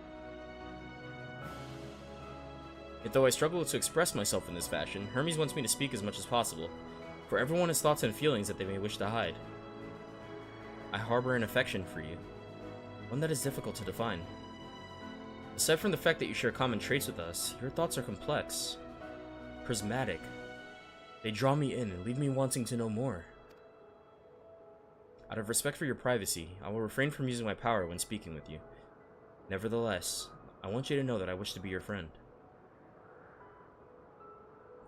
Yet though I struggle to express myself in this fashion, Hermes wants me to speak as much as possible, for everyone has thoughts and feelings that they may wish to hide. I harbor an affection for you, one that is difficult to define. Aside from the fact that you share common traits with us, your thoughts are complex, prismatic. They draw me in and leave me wanting to know more. Out of respect for your privacy, I will refrain from using my power when speaking with you. Nevertheless, I want you to know that I wish to be your friend.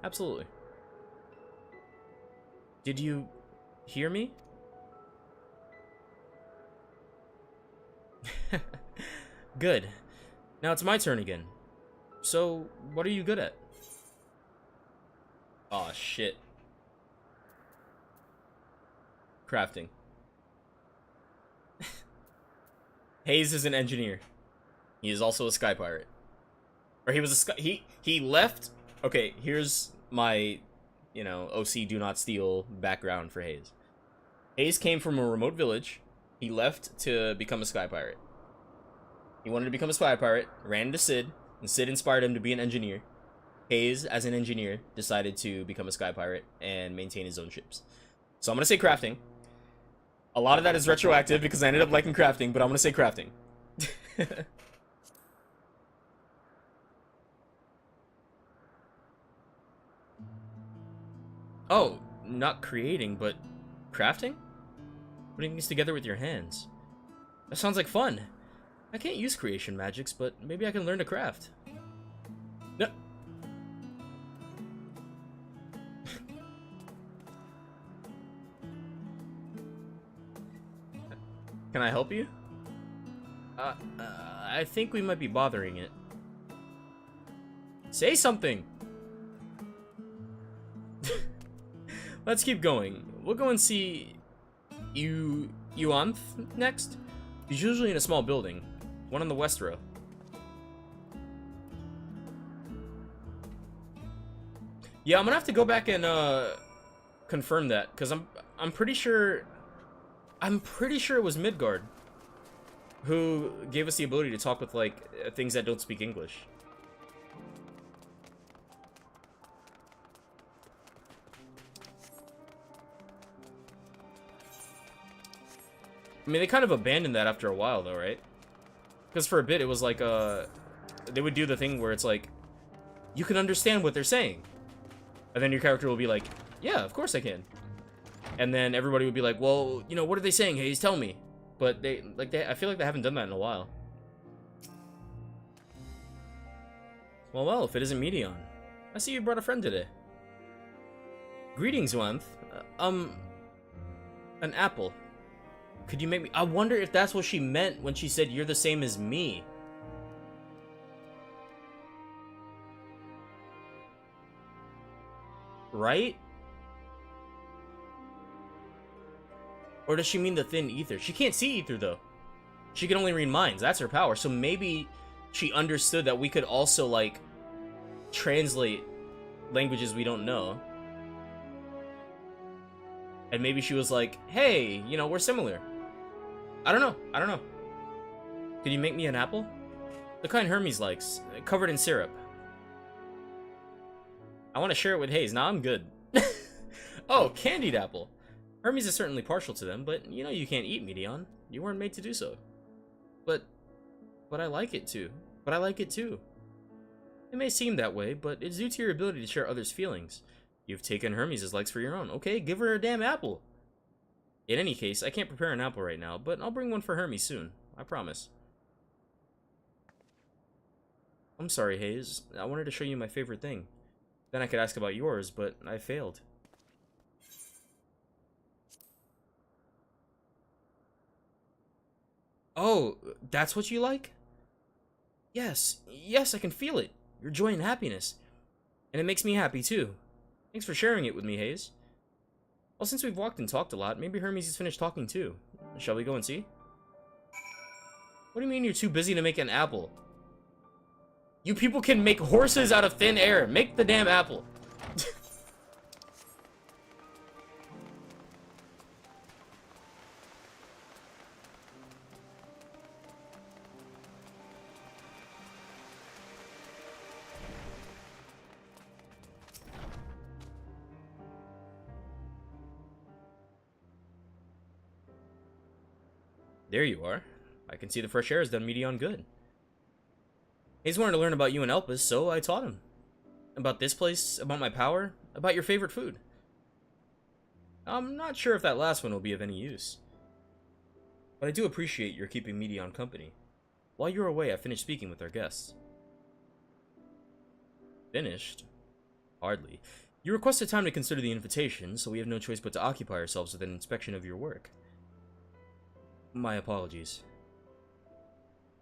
Absolutely. Did you hear me? Good. Now it's my turn again. So, what are you good at? Aw, shit. Crafting. Hayes is an engineer. He is also a sky pirate. Or he was a sky... He left... Okay, here's my, you know, OC do not steal background for Hayes. Hayes came from a remote village. He left to become a sky pirate. He wanted to become a spy pirate, ran into Sid, and Sid inspired him to be an engineer. Hayes, as an engineer, decided to become a sky pirate and maintain his own ships. So I'm going to say crafting. A lot of that is retroactive because I ended up liking crafting, but I'm going to say crafting. Oh, not creating, but crafting? Putting things together with your hands. That sounds like fun. I can't use creation magics, but maybe I can learn to craft. No. Can I help you? I think we might be bothering it. Say something! Let's keep going. We'll go and see Yuanth next. He's usually in a small building. One on the west row. Yeah, I'm gonna have to go back and confirm that, because I'm pretty sure it was Midgard who gave us the ability to talk with like things that don't speak English. I mean, they kind of abandoned that after a while, though, right? Because for a bit, it was like, they would do the thing where it's like, you can understand what they're saying. And then your character will be like, yeah, of course I can. And then everybody would be like, well, you know, what are they saying, Hayes? Tell me. But I feel like they haven't done that in a while. Well, if it isn't Medion. I see you brought a friend today. Greetings, Wanth. An apple. Could you make me... I wonder if that's what she meant when she said you're the same as me. right? Or does she mean the thin ether? She can't see ether, though. She can only read minds. That's her power. So maybe she understood that we could also, like, translate languages we don't know. And maybe she was like, hey, you know, we're similar. I don't know. I don't know. Could you make me an apple? The kind Hermes likes, covered in syrup. I want to share it with Hayes. Now I'm good. Oh, candied apple. Hermes is certainly partial to them, but you know you can't eat Medion. You weren't made to do so. But I like it too. But I like it too. It may seem that way, but it's due to your ability to share others' feelings. You've taken Hermes' likes for your own. Okay, give her a damn apple. In any case, I can't prepare an apple right now, but I'll bring one for Hermes soon. I promise. I'm sorry, Hayes. I wanted to show you my favorite thing. Then I could ask about yours, but I failed. Oh, that's what you like? Yes, yes, I can feel it. Your joy and happiness. And it makes me happy, too. Thanks for sharing it with me, Hayes. Well, since we've walked and talked a lot, maybe Hermes has finished talking, too. Shall we go and see? What do you mean you're too busy to make an apple? You people can make horses out of thin air. Make the damn apple. There you are. I can see the fresh air has done Medion good. Hayes wanted to learn about you and Elpis, so I taught him. About this place, about my power, about your favorite food. I'm not sure if that last one will be of any use. But I do appreciate your keeping Medion company. While you were away, I finished speaking with our guests. Finished? Hardly. You requested time to consider the invitation, so we have no choice but to occupy ourselves with an inspection of your work. My apologies.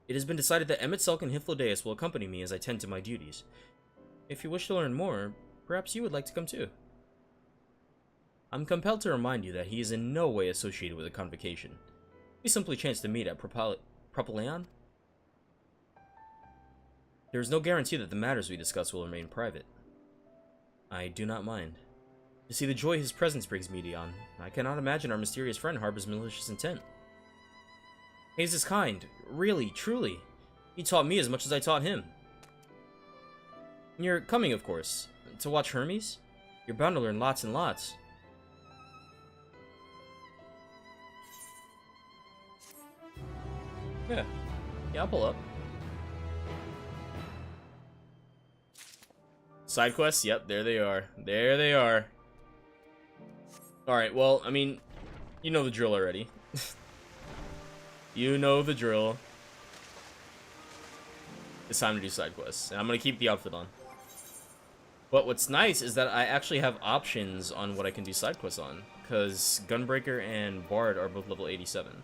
It has been decided that Emet-Selch and Hythlodaeus will accompany me as I tend to my duties. If you wish to learn more, perhaps you would like to come too. I'm compelled to remind you that he is in no way associated with the convocation. We simply chanced to meet at Propylaeon. There is no guarantee that the matters we discuss will remain private. I do not mind. To see the joy his presence brings Medion, I cannot imagine our mysterious friend harbors malicious intent. Hayes is kind. Really, truly. He taught me as much as I taught him. You're coming, of course. To watch Hermes? You're bound to learn lots and lots. Yeah. Yeah, I'll pull up. Side quests? Yep, there they are. There they are. Alright, well, I mean, you know the drill already. You know the drill. It's time to do side quests. And I'm going to keep the outfit on. But what's nice is that I actually have options on what I can do side quests on. Because Gunbreaker and Bard are both level 87.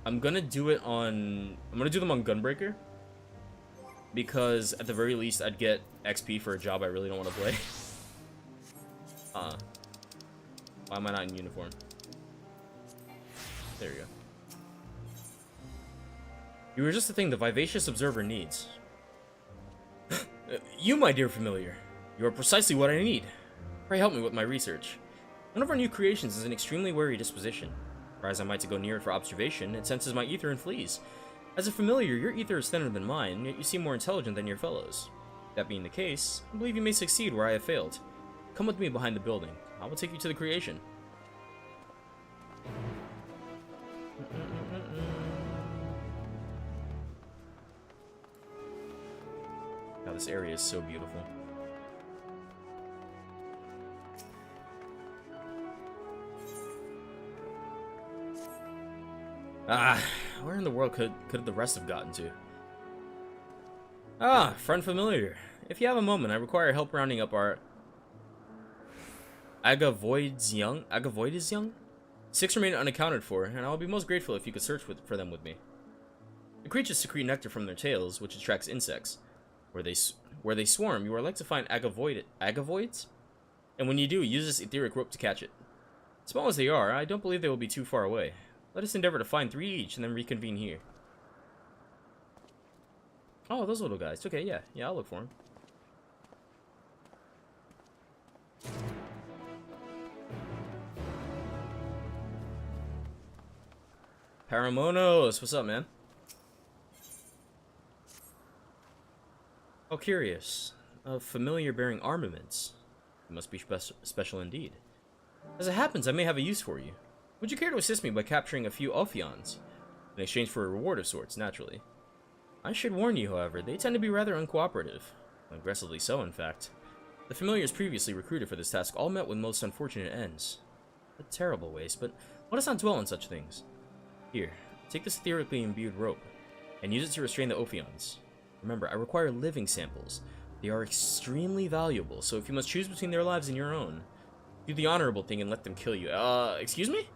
I'm going to do it on... I'm going to do them on Gunbreaker. Because at the very least, I'd get XP for a job I really don't want to play. Why am I not in uniform? There you go. You were just the thing the vivacious observer needs. You, my dear familiar. You are precisely what I need. Pray help me with my research. One of our new creations is an extremely wary disposition. Try as I might to go near it for observation, it senses my ether and flees. As a familiar, your ether is thinner than mine, yet you seem more intelligent than your fellows. That being the case, I believe you may succeed where I have failed. Come with me behind the building. I will take you to the creation. God, this area is so beautiful. Where in the world could the rest have gotten to? Friend familiar. If you have a moment, I require help rounding up our Agavoids young? 6 remain unaccounted for, and I will be most grateful if you could search for them with me. The creatures secrete nectar from their tails, which attracts insects. Where they swarm, you are likely to find agavoids, and when you do, use this etheric rope to catch it. Small as they are, I don't believe they will be too far away. Let us endeavor to find 3 each and then reconvene here. Oh, those little guys. Okay, yeah, I'll look for them. Paramonos, what's up, man? Oh, curious. A familiar bearing armaments. It must be special indeed. As it happens, I may have a use for you. Would you care to assist me by capturing a few Ophions? In exchange for a reward of sorts, naturally. I should warn you, however, they tend to be rather uncooperative. Aggressively so, in fact. The familiars previously recruited for this task all met with most unfortunate ends. A terrible waste, but let us not dwell on such things. Here, take this etherically imbued rope, and use it to restrain the Ophions. Remember, I require living samples. They are extremely valuable, so if you must choose between their lives and your own, do the honorable thing and let them kill you. Excuse me?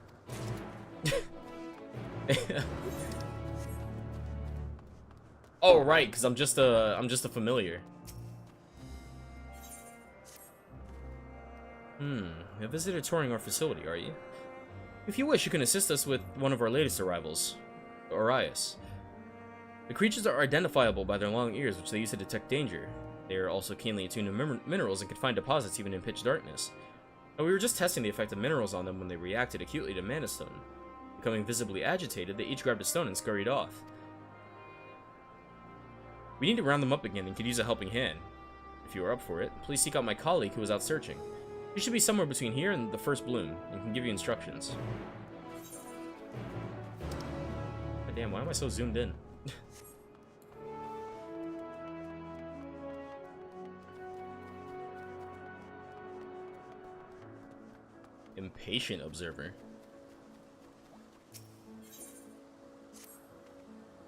Oh, right, because I'm just a familiar. A visitor touring our facility, are you? If you wish, you can assist us with one of our latest arrivals, Orias. The creatures are identifiable by their long ears, which they use to detect danger. They are also keenly attuned to minerals and can find deposits even in pitch darkness. Now, we were just testing the effect of minerals on them when they reacted acutely to Mana Stone. Becoming visibly agitated, they each grabbed a stone and scurried off. We need to round them up again and could use a helping hand. If you are up for it, please seek out my colleague who was out searching. He should be somewhere between here and the first bloom, and can give you instructions. God damn, why am I so zoomed in? Impatient observer.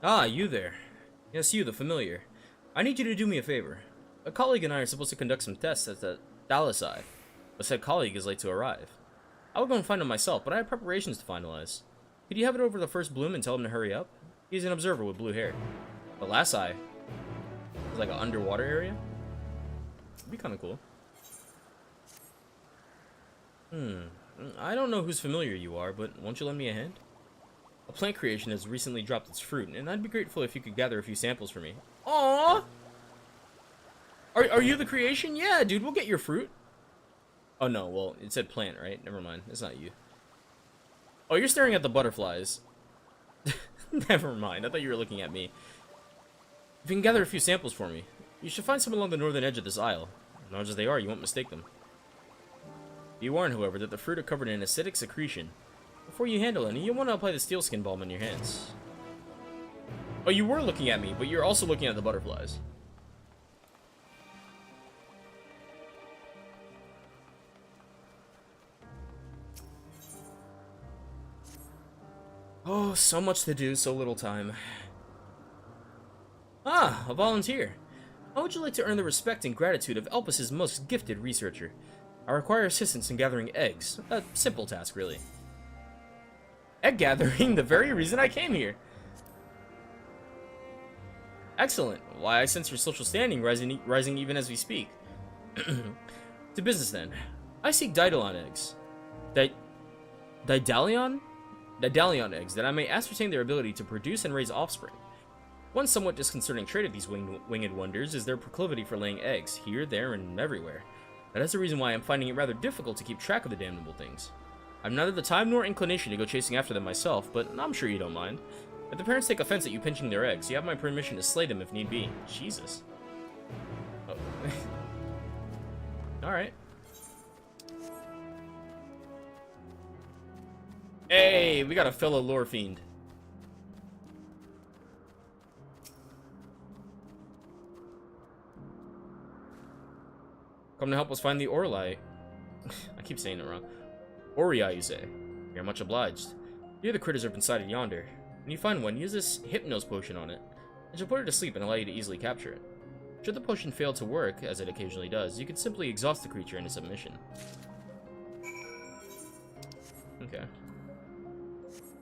Ah, you there. Yes, you, the familiar. I need you to do me a favor. A colleague and I are supposed to conduct some tests at the Thalassai, but said colleague is late to arrive. I will go and find him myself, but I have preparations to finalize. Could you have it over the first bloom and tell him to hurry up? He's an observer with blue hair. The Thalassai is like an underwater area? It'd be kind of cool. I don't know whose familiar you are, but won't you lend me a hand? A plant creation has recently dropped its fruit, and I'd be grateful if you could gather a few samples for me. Aww! Are you the creation? Yeah, dude, we'll get your fruit. Oh, no, well, it said plant, right? Never mind, it's not you. Oh, you're staring at the butterflies. Never mind, I thought you were looking at me. If you can gather a few samples for me, you should find some along the northern edge of this isle. Large as they are, you won't mistake them. Be warned, however, that the fruit are covered in acidic secretion. Before you handle any, you'll want to apply the steel skin balm on your hands. Oh, you were looking at me, but you're also looking at the butterflies. Oh, so much to do, so little time. Ah, a volunteer. How would you like to earn the respect and gratitude of Elpis' most gifted researcher? I require assistance in gathering eggs. A simple task, really. Egg gathering? The very reason I came here. Excellent. Why, I sense your social standing rising even as we speak. To business, then. I seek Daedalon eggs. Daedalion? Daedalion eggs, that I may ascertain their ability to produce and raise offspring. One somewhat disconcerting trait of these winged wonders is their proclivity for laying eggs, here, there, and everywhere. That is the reason why I'm finding it rather difficult to keep track of the damnable things. I've neither the time nor inclination to go chasing after them myself, but I'm sure you don't mind. If the parents take offense at you pinching their eggs, you have my permission to slay them if need be. Jesus. Oh. Alright. Hey, we got a fellow lore fiend. Come to help us find the Orlai. I keep saying it wrong. Oria, you say. You're much obliged. Here the critters are inside yonder. When you find one, use this Hypnos potion on it. It should put her to sleep and allow you to easily capture it. Should the potion fail to work, as it occasionally does, you can simply exhaust the creature into submission. Okay.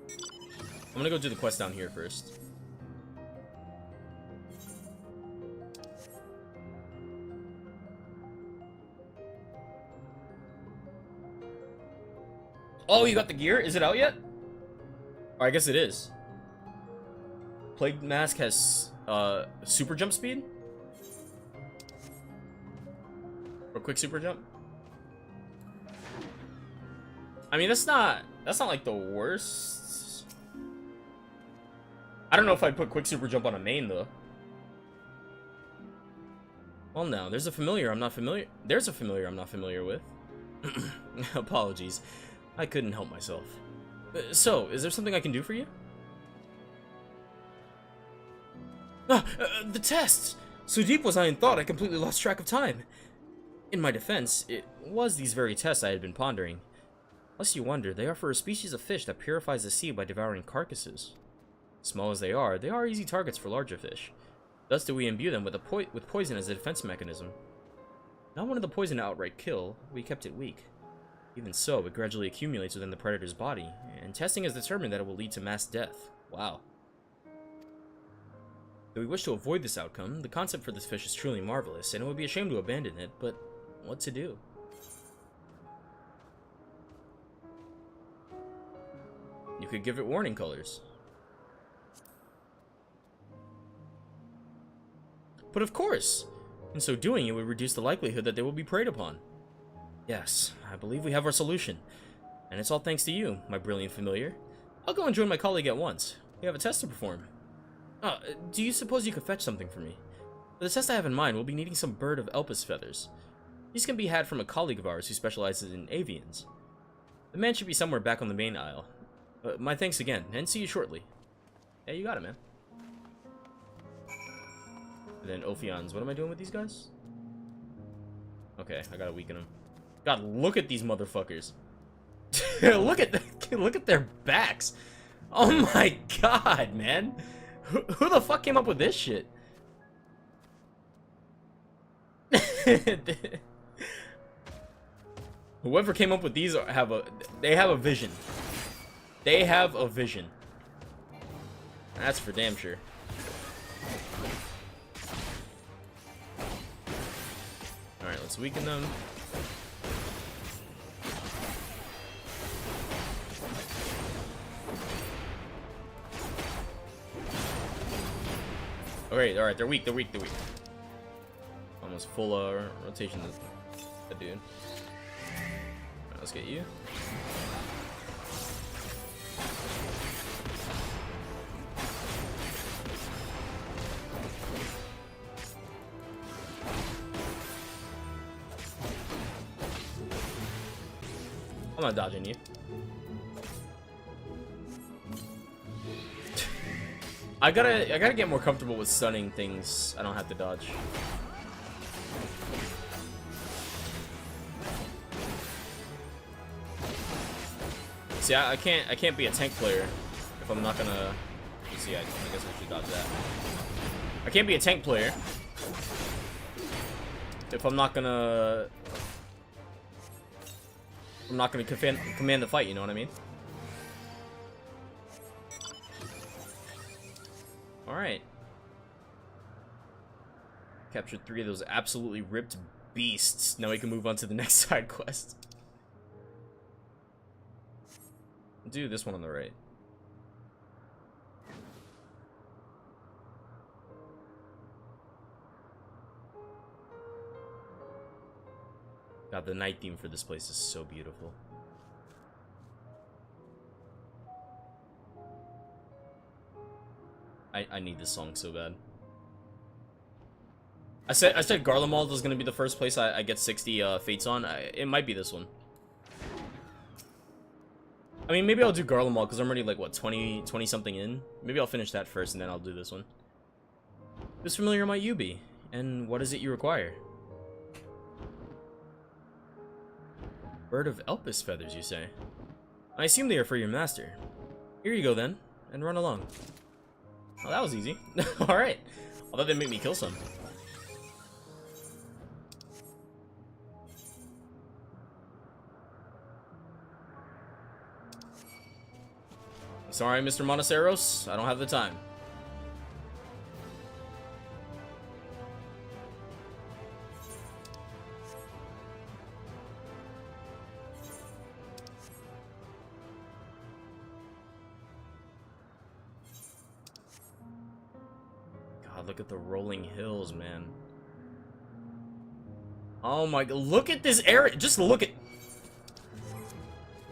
I'm gonna go do the quest down here first. Oh, you got the gear? Is it out yet? Oh, I guess it is. Plague Mask has super jump speed? Or quick super jump? I mean, that's not like the worst. I don't know if I'd put quick super jump on a main though. Well, no, there's a familiar I'm not familiar. There's a familiar I'm not familiar with. Apologies, I couldn't help myself. So, is there something I can do for you? The test! So deep was I in thought, I completely lost track of time. In my defense, it was these very tests I had been pondering. Lest you wonder, they are for a species of fish that purifies the sea by devouring carcasses. Small as they are easy targets for larger fish. Thus do we imbue them with poison as a defense mechanism. Not wanting the poison to outright kill, we kept it weak. Even so, it gradually accumulates within the predator's body, and testing has determined that it will lead to mass death. Wow. Though we wish to avoid this outcome, the concept for this fish is truly marvelous, and it would be a shame to abandon it, but what to do? You could give it warning colors. But of course! In so doing, it would reduce the likelihood that they will be preyed upon. Yes, I believe we have our solution. And it's all thanks to you, my brilliant familiar. I'll go and join my colleague at once. We have a test to perform. Do you suppose you could fetch something for me? For the test I have in mind, we'll be needing some bird of Elpis feathers. These can be had from a colleague of ours who specializes in avians. The man should be somewhere back on the main aisle. My thanks again, and see you shortly. Yeah, you got it, man. And then Ophions. What am I doing with these guys? Okay, I gotta weaken them. God, look at these motherfuckers. look at their backs. Oh my god, man. Who the fuck came up with this shit? Whoever came up with these they have a vision. They have a vision. That's for damn sure. Alright, let's weaken them. Alright, they're weak. Almost full rotation. That dude. Alright, let's get you. I'm not dodging you. I gotta get more comfortable with stunning things I don't have to dodge. See, I can't be a tank player if I'm not gonna. You see, I guess I should dodge that. I can't be a tank player if I'm not gonna. I'm not gonna command the fight. You know what I mean? Alright. Captured 3 of those absolutely ripped beasts. Now we can move on to the next side quest. Do this one on the right. God, the night theme for this place is so beautiful. I need this song so bad. I said Garlemald was gonna be the first place I get 60 fates on. It might be this one. I mean, maybe I'll do Garlemald because I'm already like what 20 something in. Maybe I'll finish that first and then I'll do this one. Who's familiar might you be, and what is it you require? Bird of Elpis feathers, you say? I assume they are for your master. Here you go then, and run along. Oh, that was easy. Alright. I thought they'd make me kill some. Sorry, Mr. Monoceros. I don't have the time. god, look at the rolling hills, man. Oh my god, look at this area. Just look at...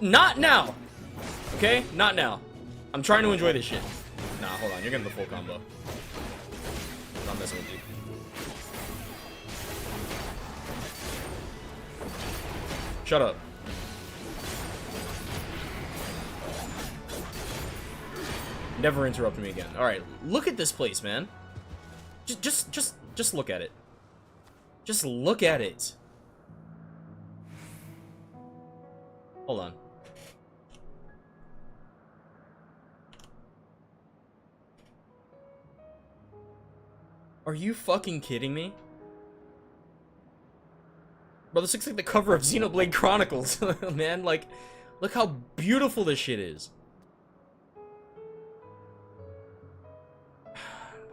Not now! Okay? Not now. I'm trying to enjoy this shit. Nah, hold on. You're getting the full combo. I'm not messing with you. Shut up. Never interrupt me again. Alright, look at this place, man. Just look at it. Just look at it. Hold on. Are you fucking kidding me? Bro, this looks like the cover of Xenoblade Chronicles, man. Like, look how beautiful this shit is.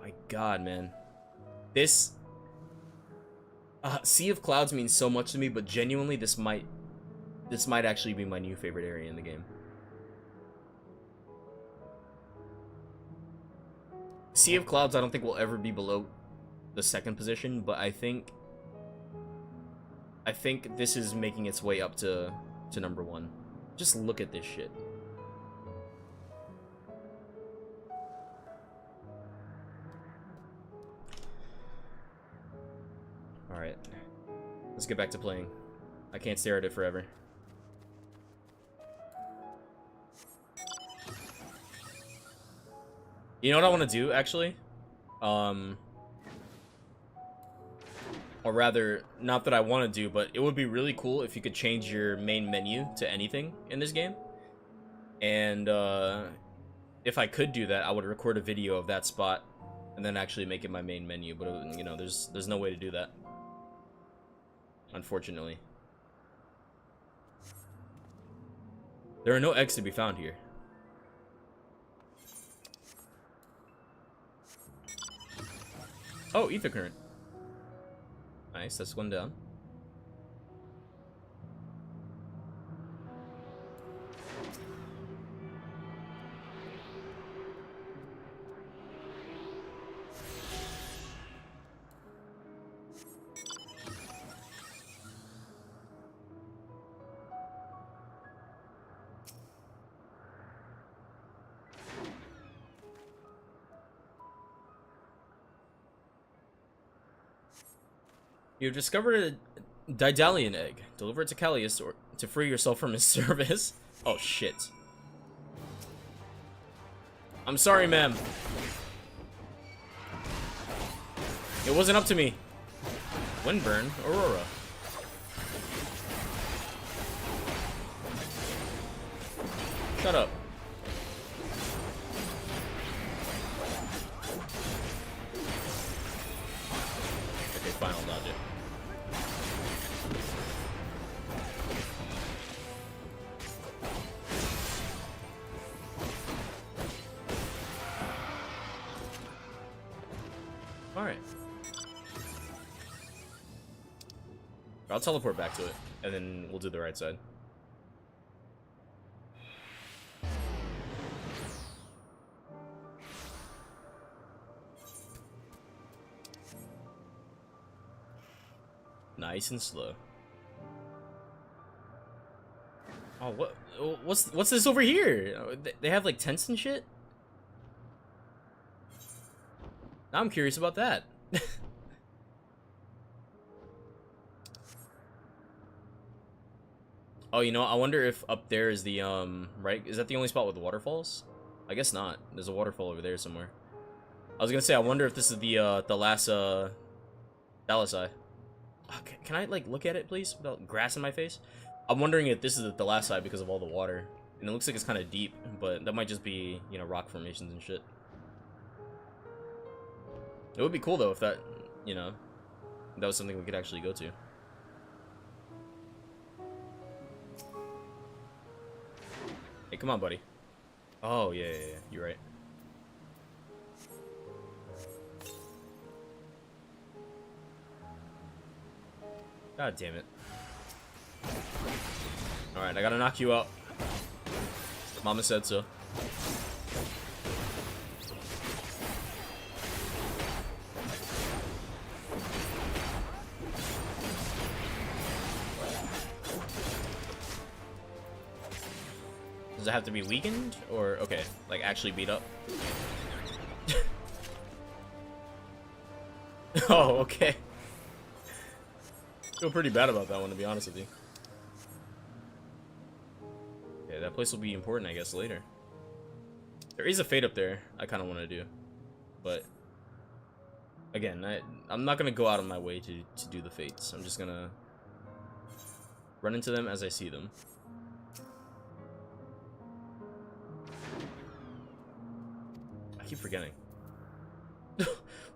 My god, man. This... Sea of Clouds means so much to me, but genuinely, this might actually be my new favorite area in the game. Sea of Clouds, I don't think will ever be below the second position, but I think this is making its way up to number 1. Just look at this shit. Alright. Let's get back to playing. I can't stare at it forever. You know what I want to do, actually? Or rather, not that I want to do, but it would be really cool if you could change your main menu to anything in this game. And, if I could do that, I would record a video of that spot and then actually make it my main menu. But, you know, there's no way to do that. Unfortunately. There are no eggs to be found here. Oh, ether current. Nice, that's one down. You've discovered a Daedalian egg. Deliver it to Callius or to free yourself from his service. Oh shit. I'm sorry, ma'am. It wasn't up to me. Windburn, Aurora. Shut up. Okay, fine, I'll dodge it. Alright. I'll teleport back to it, and then we'll do the right side. Nice and slow. Oh, what's this over here? They have like tents and shit? Now I'm curious about that. Oh, you know, I wonder if up there is the, right? Is that the only spot with waterfalls? I guess not. There's a waterfall over there somewhere. I was gonna say, I wonder if this is the last, Thalassai. Can I, like, look at it, please? Without grass in my face? I'm wondering if this is the Thalassai because of all the water. And it looks like it's kind of deep, but that might just be, you know, rock formations and shit. It would be cool, though, if that, you know, that was something we could actually go to. Hey, come on, buddy. Oh, yeah, you're right. God damn it. Alright, I gotta knock you out. Mama said so. Does it have to be weakened? Or, okay, like actually beat up? Oh, okay. Feel pretty bad about that one, to be honest with you. Okay, that place will be important, I guess, later. There is a fate up there I kind of want to do. But, again, I'm not going to go out of my way to do the fates. I'm just going to run into them as I see them. I keep forgetting.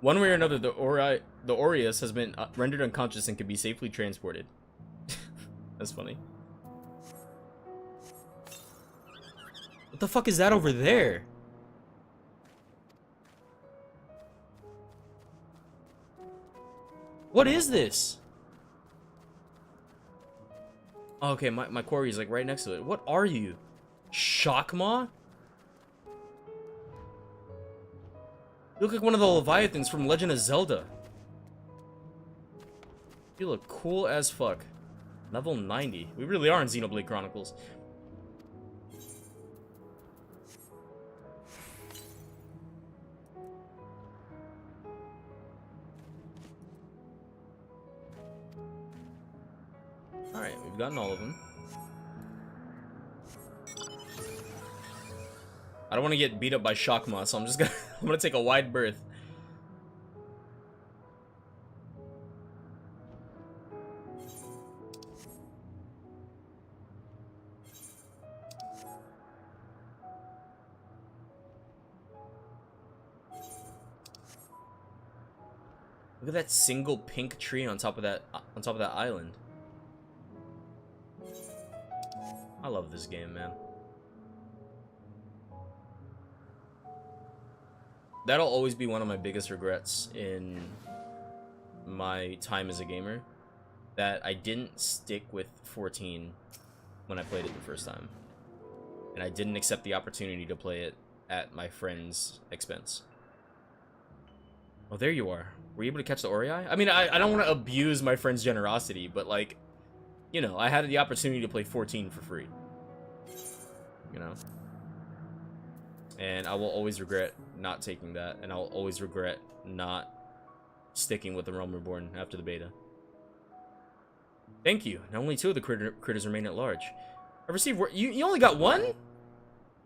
One way or another, the Aureus has been rendered unconscious and can be safely transported. That's funny. What the fuck is that over there? What is this? Oh, okay, my quarry is like right next to it. What are you? Shockmaw? You look like one of the Leviathans from Legend of Zelda. You look cool as fuck. Level 90. We really are in Xenoblade Chronicles. Alright, we've gotten all of them. I don't want to get beat up by Shockmaw, so I'm just gonna I'm gonna take a wide berth. Look at that single pink tree on top of that island. I love this game, man. That'll always be one of my biggest regrets in my time as a gamer, that I didn't stick with 14 when I played it the first time, and I didn't accept the opportunity to play it at my friend's expense. Oh, there you are. Were you able to catch the Orei? I mean, I don't want to abuse my friend's generosity, but like, you know, I had the opportunity to play 14 for free. You know? And I will always regret not taking that, and I'll always regret not sticking with the Realm Reborn after the beta. Thank you. Now only 2 of the critters remain at large. I've received word. You only got 1?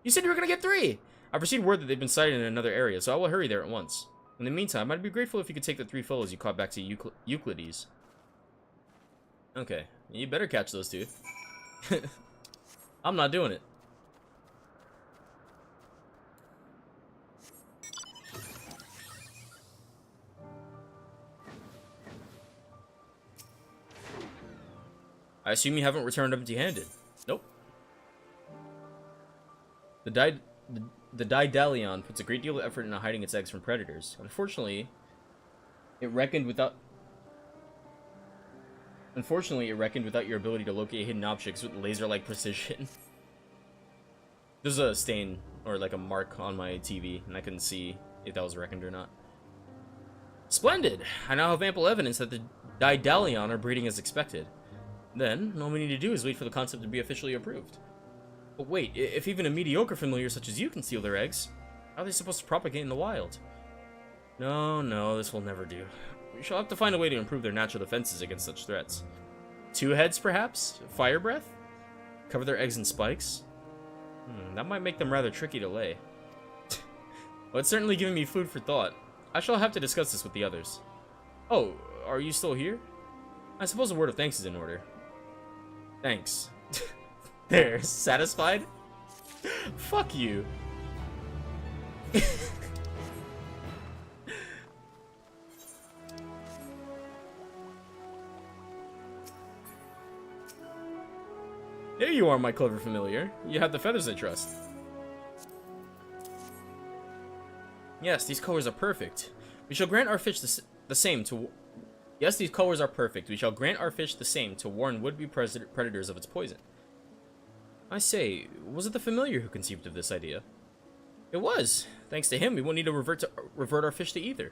You said you were gonna get 3. I've received word that they've been sighted in another area, so I will hurry there at once. In the meantime, I'd be grateful if you could take the 3 fellows you caught back to Euclides. Okay, you better catch those 2. I'm not doing it. I assume you haven't returned empty-handed. Nope. The Daedalion puts a great deal of effort into hiding its eggs from predators. Unfortunately, it reckoned without your ability to locate hidden objects with laser-like precision. There's a stain, or like a mark on my TV, and I couldn't see if that was reckoned or not. Splendid! I now have ample evidence that the Daedalion are breeding as expected. Then, all we need to do is wait for the concept to be officially approved. But wait, if even a mediocre familiar such as you can steal their eggs, how are they supposed to propagate in the wild? No, this will never do. We shall have to find a way to improve their natural defenses against such threats. 2 heads, perhaps? Fire breath? Cover their eggs in spikes? That might make them rather tricky to lay. Well, it's certainly giving me food for thought. I shall have to discuss this with the others. Oh, are you still here? I suppose a word of thanks is in order. Thanks. There, satisfied? Fuck you. There you are, my clever familiar. You have the feathers I trust. Yes, these colors are perfect. We shall grant our fish the same to... Yes, these colors are perfect. We shall grant our fish the same to warn would-be predators of its poison. I say, was it the familiar who conceived of this idea? It was. Thanks to him, we won't need to revert our fish to either.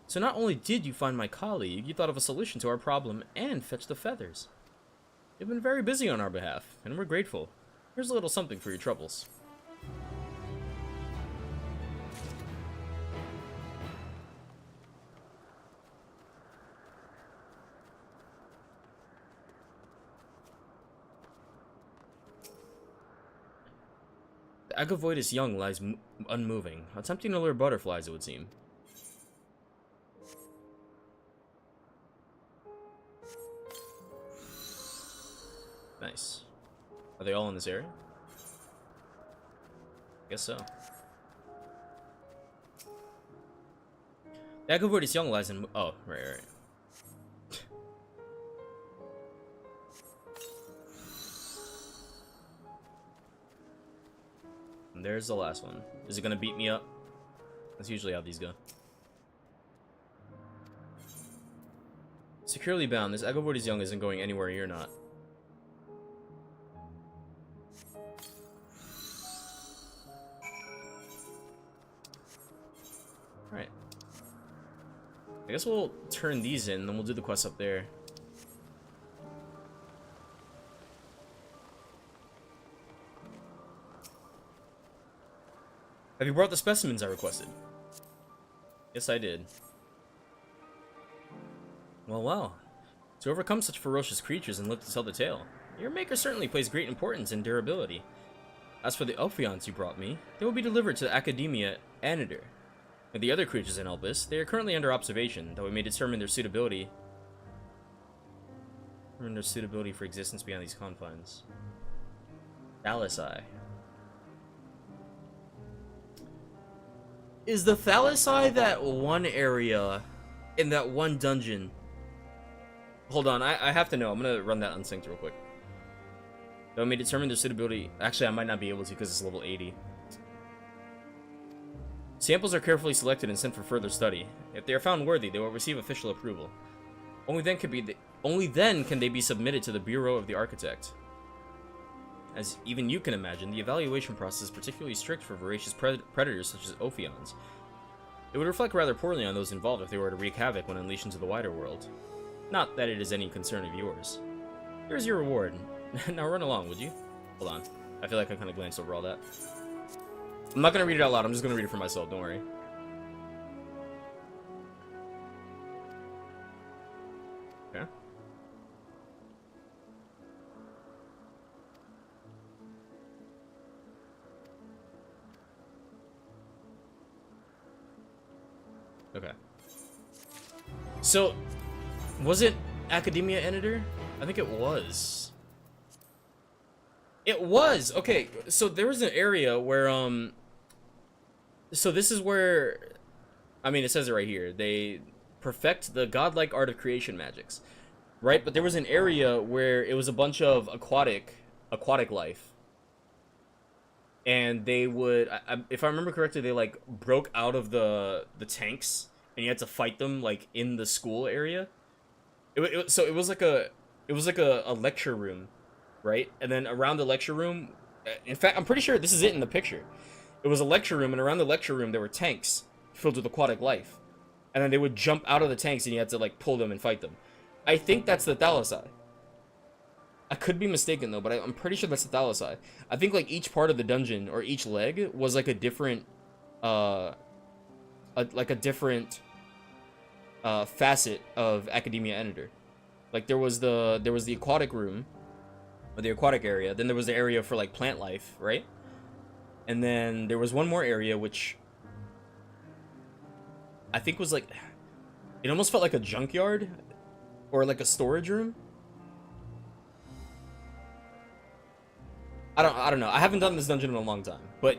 So not only did you find my colleague, you thought of a solution to our problem and fetched the feathers. You've been very busy on our behalf, and we're grateful. Here's a little something for your troubles. The Agavoidus young lies unmoving, attempting to lure butterflies, it would seem. Nice. Are they all in this area? Guess so. The Agavoidus young lies in... Oh, right. And there's the last one. Is it gonna beat me up? That's usually how these go. Securely bound, this Agavoidus young isn't going anywhere you're not. Alright. I guess we'll turn these in, then we'll do the quest up there. Have you brought the specimens I requested? Yes, I did. Well, wow. To overcome such ferocious creatures and live to tell the tale, your maker certainly places great importance in durability. As for the Ophions you brought me, they will be delivered to the Academia Anider. And the other creatures in Elpis, they are currently under observation, though we may determine their suitability for existence beyond these confines. Thalasi. Is the Thalasi that one area in that one dungeon? Hold on, I have to know. I'm gonna run that unsynced real quick. Though I may determine their suitability. Actually, I might not be able to because it's level 80. Samples are carefully selected and sent for further study. If they are found worthy, they will receive official approval. Only then can they be submitted to the Bureau of the Architect. As even you can imagine, the evaluation process is particularly strict for voracious predators such as Ophions. It would reflect rather poorly on those involved if they were to wreak havoc when unleashed into the wider world. Not that it is any concern of yours. Here's your reward. Now run along, would you? Hold on. I feel like I kind of glanced over all that. I'm not going to read it out loud, I'm just going to read it for myself, don't worry. Okay. Okay. So, was it Academia Anider? I think it was. It was! Okay, so there was an area where, so this is where, I mean, it says it right here. They perfect the godlike art of creation magics. Right? But there was an area where it was a bunch of aquatic life. And they would, if I remember correctly, they, like, broke out of the tanks. And you had to fight them, like, in the school area. So it was like a lecture room, right? And then around the lecture room, in fact, I'm pretty sure this is it in the picture. It was a lecture room, and around the lecture room there were tanks filled with aquatic life. And then they would jump out of the tanks, and you had to, like, pull them and fight them. I think that's the Thalasi. I could be mistaken, though, but I'm pretty sure that's the Thalasi. I think, like, each part of the dungeon, or each leg, was, like, a different, facet of Academia Anider. Like, there was the aquatic room, or the aquatic area. Then there was the area for, like, plant life, right? And then there was one more area which I think was like, it almost felt like a junkyard or like a storage room. I don't know. I haven't done this dungeon in a long time, but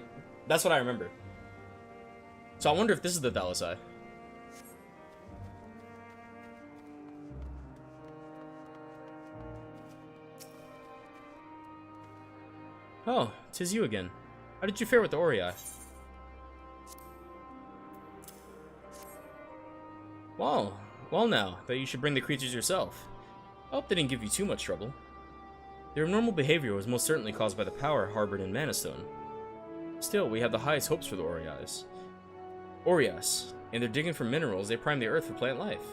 that's what I remember. So I wonder if this is the Thalasi. Oh, 'tis you again. How did you fare with the Ori? Well now, that you should bring the creatures yourself. I hope they didn't give you too much trouble. Their abnormal behavior was most certainly caused by the power harbored in Mana Stone. Still, we have the highest hopes for the Orias. In their digging for minerals, they prime the earth for plant life.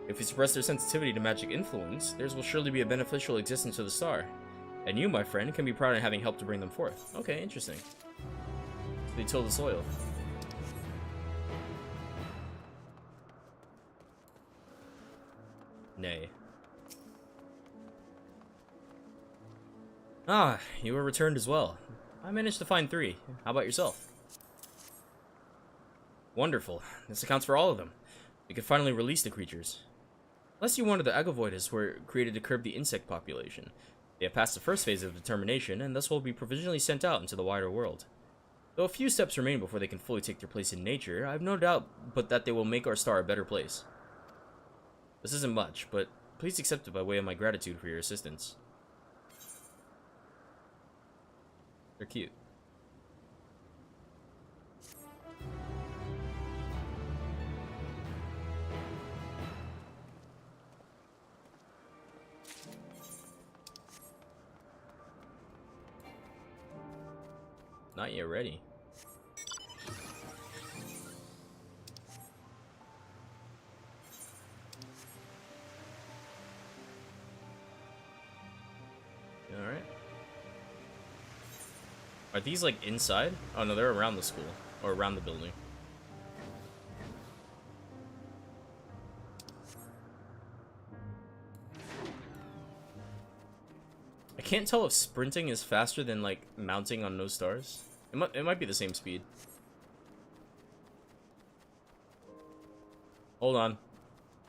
If we suppress their sensitivity to magic influence, theirs will surely be a beneficial existence to the star. And you, my friend, can be proud of having helped to bring them forth. Okay, interesting. They till the soil. Nay. Ah, you were returned as well. I managed to find 3. How about yourself? Wonderful. This accounts for all of them. We can finally release the creatures. Unless you wonder, the Agavoides were created to curb the insect population. They have passed the first phase of determination, and thus will be provisionally sent out into the wider world. Though a few steps remain before they can fully take their place in nature, I have no doubt but that they will make our star a better place. This isn't much, but please accept it by way of my gratitude for your assistance. They're cute. Not yet ready. Alright. Are these like inside? Oh no, they're around the school. Or around the building. I can't tell if sprinting is faster than like mounting on no stars. It might be the same speed. Hold on.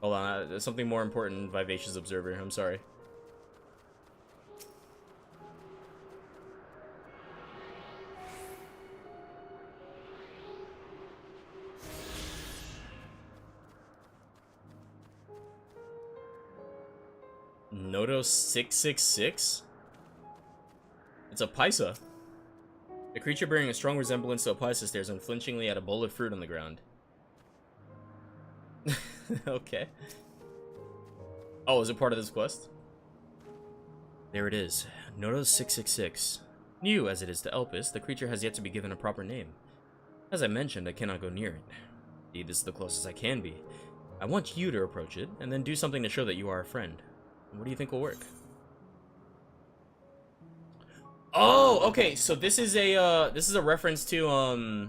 Hold on. There's something more important, Vivacious Observer. I'm sorry. Noto 666? It's a Paisa. A creature bearing a strong resemblance to a Paisa stares unflinchingly at a bowl of fruit on the ground. Okay. Oh, is it part of this quest? There it is. Noto 666. New as it is to Elpis, the creature has yet to be given a proper name. As I mentioned, I cannot go near it. Indeed, this is the closest I can be. I want you to approach it, and then do something to show that you are a friend. What do you think will work? Oh, okay. So this is a reference to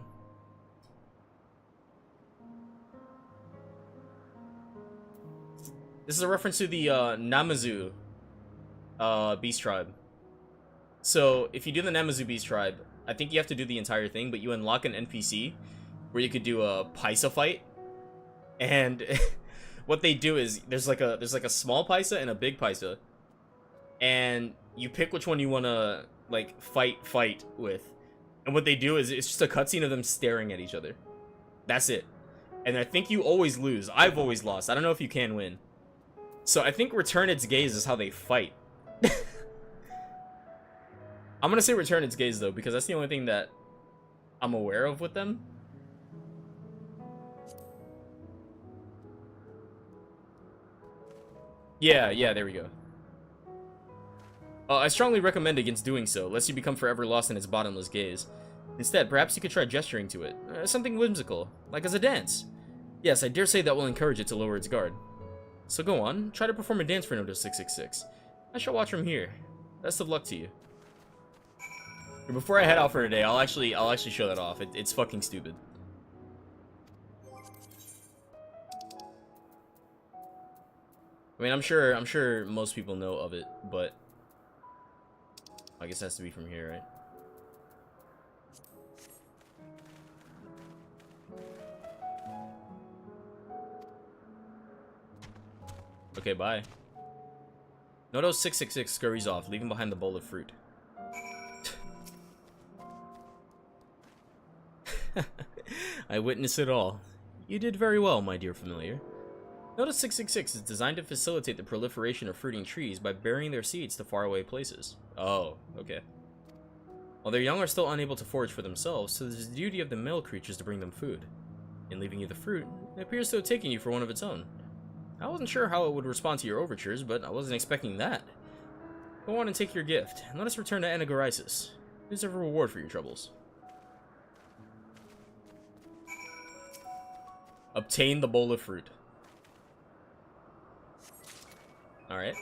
this is a reference to the Namazu beast tribe. So if you do the Namazu beast tribe, I think you have to do the entire thing, but you unlock an NPC where you could do a Paisa fight, and what they do is there's like a small Paisa and a big Paisa, and you pick which one you want to like fight with, and what they do is it's just a cutscene of them staring at each other. That's it. And I think you always lose. I've always lost. I don't know if you can win. So I think Return Its Gaze is how they fight. I'm gonna say Return Its Gaze though, because that's the only thing that I'm aware of with them. Yeah, there we go. I strongly recommend against doing so, lest you become forever lost in its bottomless gaze. Instead, perhaps you could try gesturing to it. Something whimsical, like as a dance. Yes, I dare say that will encourage it to lower its guard. So go on, try to perform a dance for Noto 666. I shall watch from here. Best of luck to you. Before I head out for today, I'll actually show that off. It's fucking stupid. I mean, I'm sure most people know of it, but I guess it has to be from here, right? Okay, bye. Noto 666 scurries off, leaving behind the bowl of fruit. I witnessed it all. You did very well, my dear familiar. Noto 666 is designed to facilitate the proliferation of fruiting trees by burying their seeds to faraway places. Oh, okay. While their young are still unable to forage for themselves, so it is the duty of the male creatures to bring them food. In leaving you the fruit, it appears to have taken you for one of its own. I wasn't sure how it would respond to your overtures, but I wasn't expecting that. Go on and take your gift, and let us return to Anagorisis. You deserve a reward for your troubles. Obtain the bowl of fruit. Alright.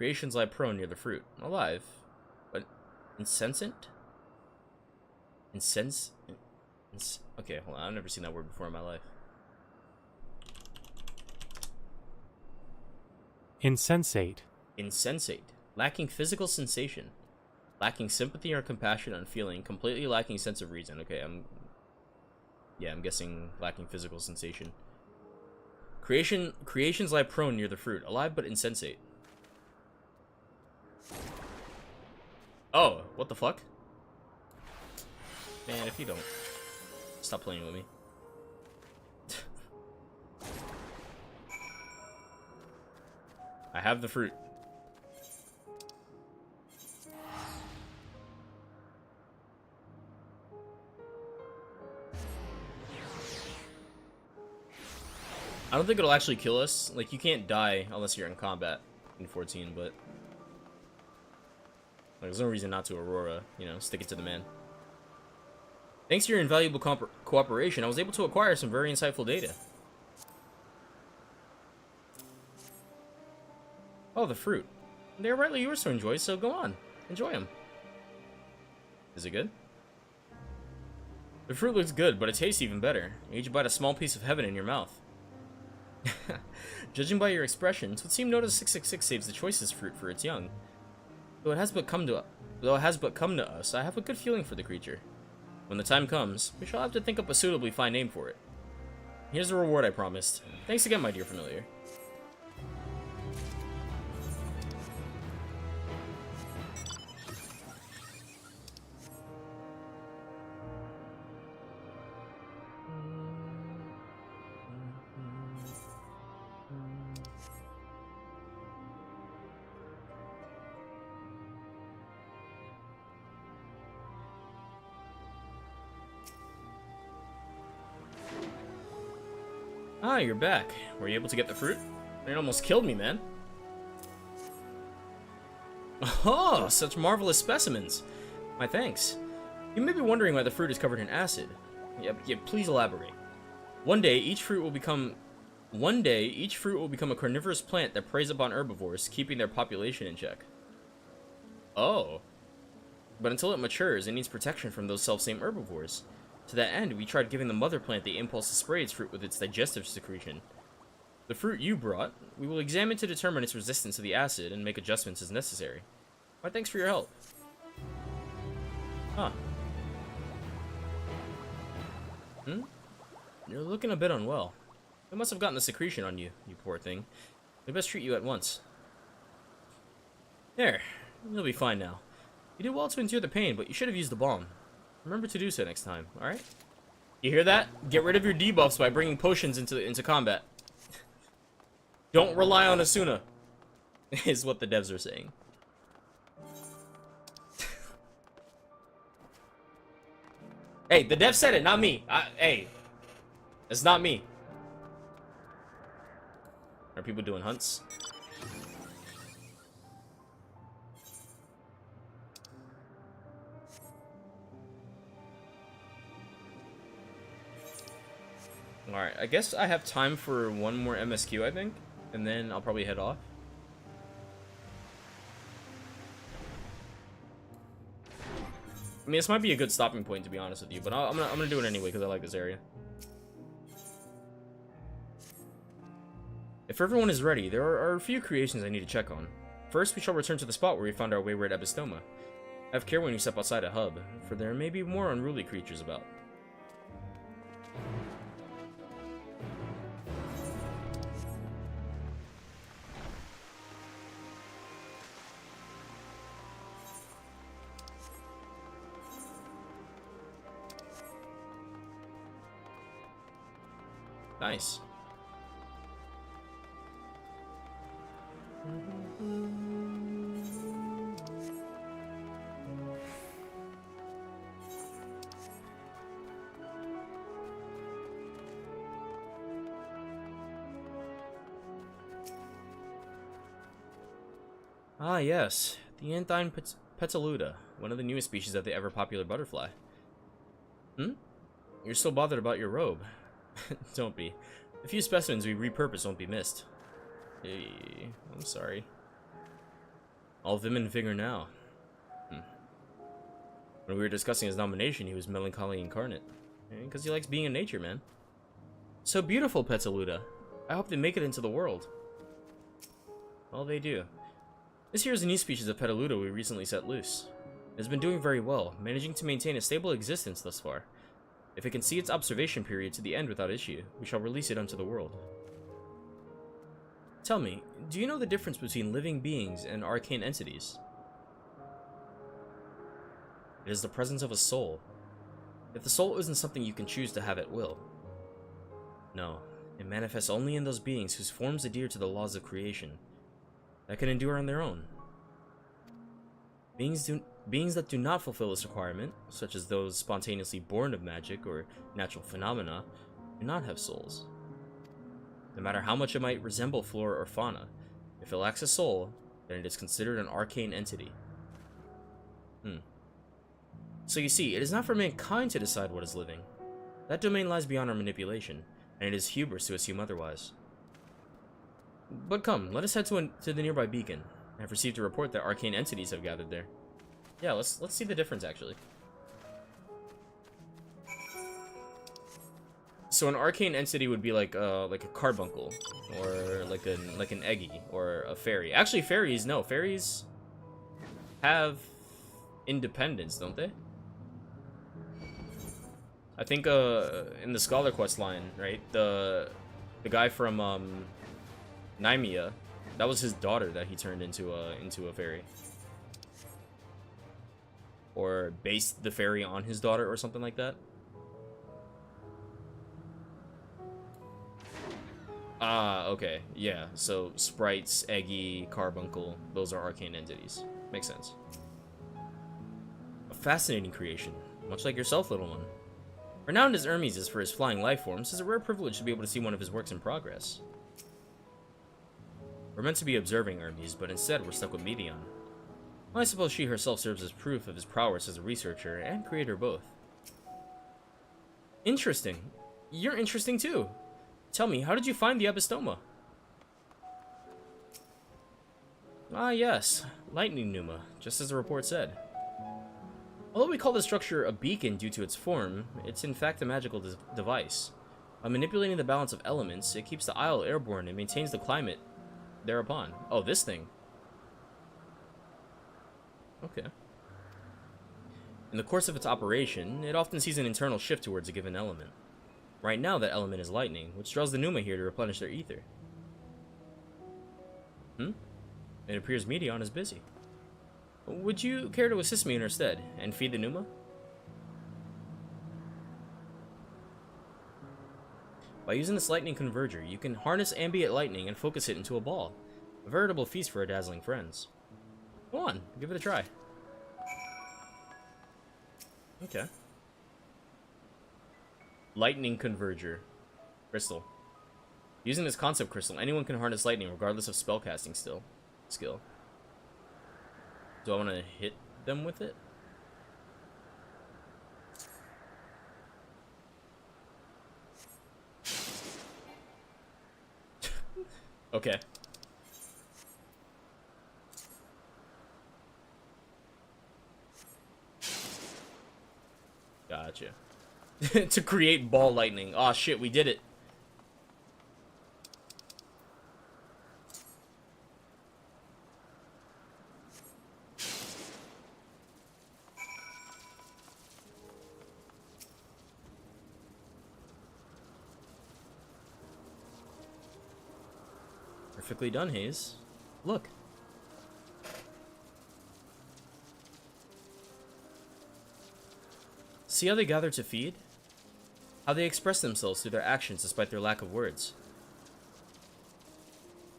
Creations lie prone near the fruit. Alive. But insensate? Okay, hold on. I've never seen that word before in my life. Insensate. Insensate. Lacking physical sensation. Lacking sympathy or compassion on feeling. Completely lacking sense of reason. Okay, I'm guessing lacking physical sensation. Creations lie prone near the fruit. Alive but insensate. Oh, what the fuck? Man, if you don't stop playing with me. I have the fruit. I don't think it'll actually kill us. Like, you can't die unless you're in combat in 14, but... like, there's no reason not to Aurora, you know, stick it to the man. Thanks to your invaluable cooperation, I was able to acquire some very insightful data. Oh, the fruit. They're rightly yours to enjoy, so go on. Enjoy them. Is it good? The fruit looks good, but it tastes even better. You each bite a small piece of heaven in your mouth. Judging by your expressions, it would seem Nota 666 saves the choicest fruit for its young. Though it has but come to us, I have a good feeling for the creature. When the time comes, we shall have to think up a suitably fine name for it. Here's the reward I promised. Thanks again, my dear familiar. Ah, you're back. Were you able to get the fruit? It almost killed me, man. Oh, such marvelous specimens. My thanks. You may be wondering why the fruit is covered in acid. Yeah, please elaborate. One day, each fruit will become a carnivorous plant that preys upon herbivores, keeping their population in check. Oh. But until it matures, it needs protection from those selfsame herbivores. To that end, we tried giving the mother plant the impulse to spray its fruit with its digestive secretion. The fruit you brought, we will examine to determine its resistance to the acid and make adjustments as necessary. My thanks for your help. Huh. You're looking a bit unwell. It must have gotten the secretion on you, you poor thing. We best treat you at once. There. You'll be fine now. You did well to endure the pain, but you should have used the balm. Remember to do so next time, alright? You hear that? Get rid of your debuffs by bringing potions into combat. Don't rely on Asuna, is what the devs are saying. Hey, the dev said it, not me. Hey, it's not me. Are people doing hunts? Alright, I guess I have time for one more MSQ, I think. And then I'll probably head off. I mean, this might be a good stopping point, to be honest with you. But I'm gonna do it anyway, because I like this area. If everyone is ready, there are a few creations I need to check on. First, we shall return to the spot where we found our wayward epistoma. Have care when you step outside a hub, for there may be more unruly creatures about. Nice. Ah, yes. The Anthine Petaluda, one of the newest species of the ever-popular butterfly. You're still bothered about your robe. Don't be. The few specimens we repurpose won't be missed. Hey, I'm sorry. All vim and vigor now. When we were discussing his nomination, he was melancholy incarnate. Because he likes being in nature, man. So beautiful, Petaluda. I hope they make it into the world. Well, they do. This here is a new species of Petaluda we recently set loose. It has been doing very well, managing to maintain a stable existence thus far. If it can see its observation period to the end without issue, we shall release it unto the world. Tell me, do you know the difference between living beings and arcane entities? It is the presence of a soul. If the soul isn't something you can choose to have at will. No, it manifests only in those beings whose forms adhere to the laws of creation, that can endure on their own. Beings that do not fulfill this requirement, such as those spontaneously born of magic or natural phenomena, do not have souls. No matter how much it might resemble flora or fauna, if it lacks a soul, then it is considered an arcane entity. So you see, it is not for mankind to decide what is living. That domain lies beyond our manipulation, and it is hubris to assume otherwise. But come, let us head to the nearby beacon. I have received a report that arcane entities have gathered there. Yeah, let's see the difference actually. So an arcane entity would be like a carbuncle, or like an eggy, or a fairy. Actually, fairies have independence, don't they? I think in the Scholar Quest line, right? The guy from Nymea, that was his daughter that he turned into a fairy. Or based the fairy on his daughter or something like that. Ah, okay. Yeah, so sprites, eggy, carbuncle, those are arcane entities. Makes sense. A fascinating creation, much like yourself, little one. Renowned as Hermes is for his flying life forms, it's a rare privilege to be able to see one of his works in progress. We're meant to be observing Hermes, but instead we're stuck with Medion. Well, I suppose she herself serves as proof of his prowess as a researcher and creator both. Interesting. You're interesting too. Tell me, how did you find the Epistoma? Ah yes, lightning pneuma, just as the report said. Although we call this structure a beacon due to its form, it's in fact a magical device. By manipulating the balance of elements, it keeps the isle airborne and maintains the climate thereupon. Oh, this thing. Okay. In the course of its operation, it often sees an internal shift towards a given element. Right now, that element is lightning, which draws the pneuma here to replenish their ether. It appears Medion is busy. Would you care to assist me in her stead, and feed the pneuma? By using this lightning converger, you can harness ambient lightning and focus it into a ball. A veritable feast for our dazzling friends. Go on, give it a try. Okay. Lightning converger. Crystal. Using this concept crystal, anyone can harness lightning regardless of spellcasting skill. Do I want to hit them with it? Okay. Gotcha. To create ball lightning. Aw, shit, we did it. Perfectly done, Hayes. Look. See how they gather to feed? How they express themselves through their actions despite their lack of words.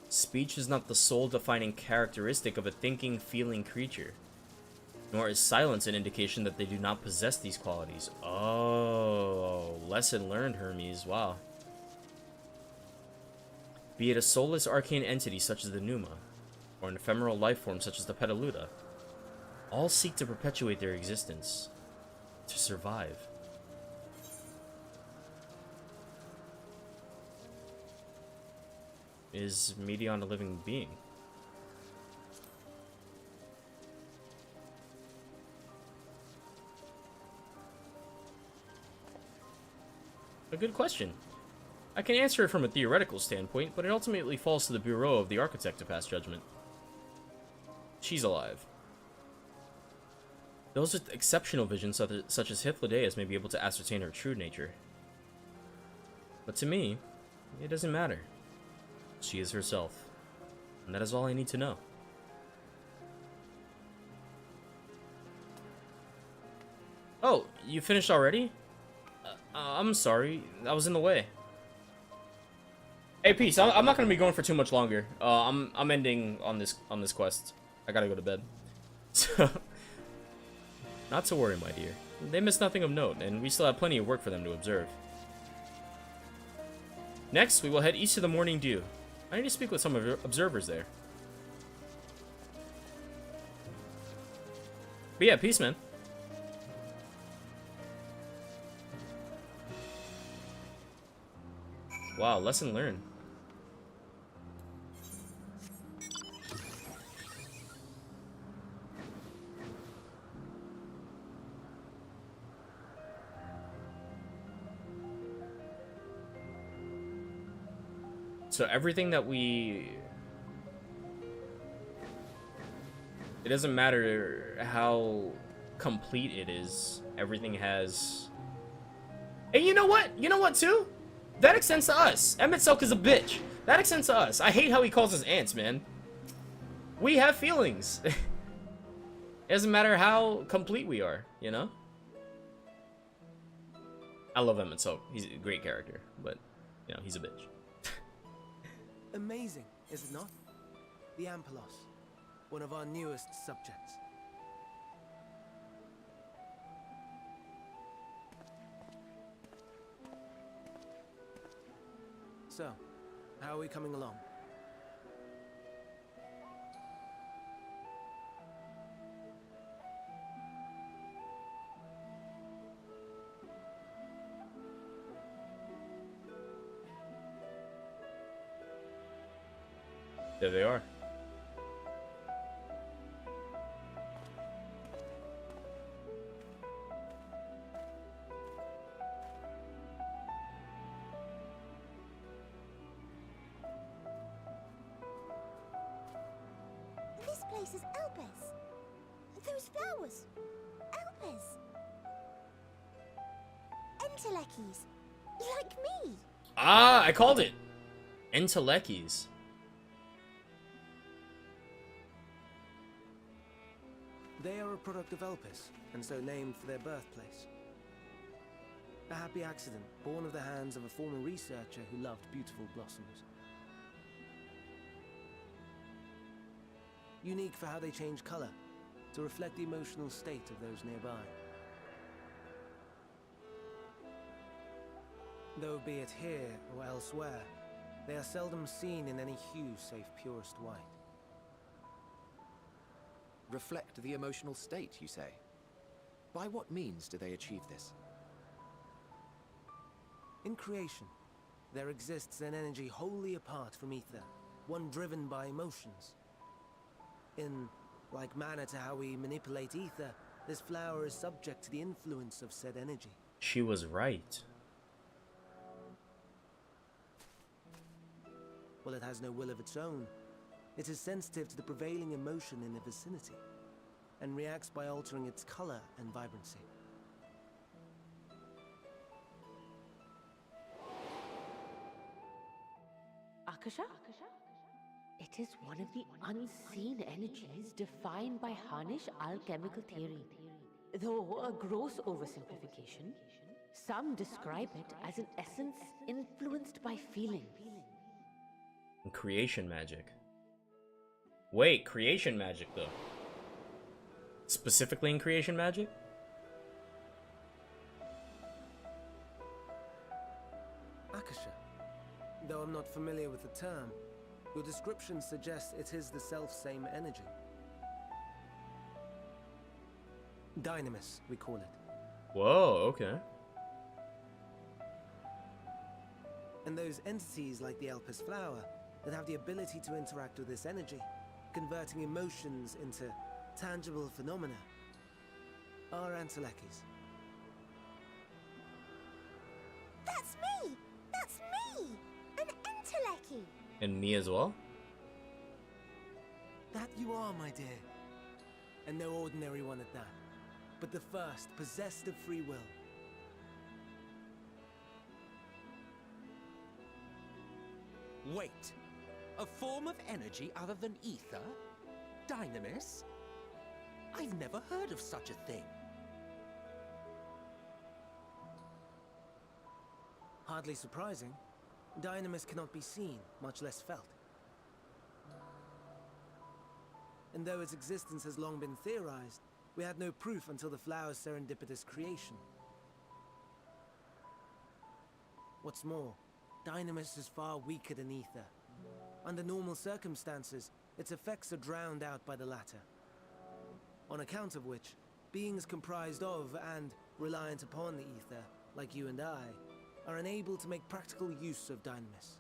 Speech is not the sole defining characteristic of a thinking, feeling creature. Nor is silence an indication that they do not possess these qualities. Oh, lesson learned, Hermes. Wow. Be it a soulless arcane entity such as the pneuma, or an ephemeral life form such as the Petaluda, all seek to perpetuate their existence, to survive. Is Medion a living being? A good question. I can answer it from a theoretical standpoint, but it ultimately falls to the Bureau of the Architect to pass judgment. She's alive. Those with exceptional vision, such as Hythlodaeus, may be able to ascertain her true nature. But to me, it doesn't matter. She is herself, and that is all I need to know. Oh, you finished already? I'm sorry, I was in the way. Hey, peace. I'm not gonna be going for too much longer. I'm ending on this quest. I gotta go to bed. So, not to worry, my dear. They missed nothing of note, and we still have plenty of work for them to observe. Next, we will head east to the Morning Dew. I need to speak with some of your observers there. But yeah, peace, man. Wow, lesson learned. So everything that we... It doesn't matter how complete it is. Everything has... Hey, you know what? You know what, too? That extends to us. Emmett Silk is a bitch. That extends to us. I hate how he calls us ants, man. We have feelings. It doesn't matter how complete we are, you know? I love Emmett Silk. He's a great character, but, you know, he's a bitch. Amazing, is it not? The Ampelos, one of our newest subjects. So, how are we coming along? There they are. This place is Elpis. Those flowers. Elpis. Entelekis. Like me. Ah, I called it. Entelekis. They are a product of Elpis, and so named for their birthplace. A happy accident, born of the hands of a former researcher who loved beautiful blossoms. Unique for how they change color, to reflect the emotional state of those nearby. Though be it here or elsewhere, they are seldom seen in any hue save purest white. Reflect the emotional state, you say? By what means do they achieve this? In creation, there exists an energy wholly apart from ether, one driven by emotions. In like manner to how we manipulate ether, this flower is subject to the influence of said energy. She was right. While it has no will of its own, it is sensitive to the prevailing emotion in the vicinity, and reacts by altering its color and vibrancy. Akasha? It is one of the unseen energies defined by Harnish alchemical theory. Though a gross oversimplification, some describe it as an essence influenced by feeling. Creation magic. Wait, creation magic though. Specifically in creation magic? Akasha. Though I'm not familiar with the term, your description suggests it is the self-same energy. Dynamis, we call it. Whoa, okay. And those entities like the Elpis flower that have the ability to interact with this energy, converting emotions into tangible phenomena, are Entelekis. That's me! And me as well? That you are, my dear. And no ordinary one at that, but the first possessed of free will. Wait. A form of energy other than ether? Dynamis? I've never heard of such a thing. Hardly surprising. Dynamis cannot be seen, much less felt. And though its existence has long been theorized, we had no proof until the flower's serendipitous creation. What's more, Dynamis is far weaker than ether. Under normal circumstances, its effects are drowned out by the latter. On account of which, beings comprised of and reliant upon the ether, like you and I, are unable to make practical use of Dynamis.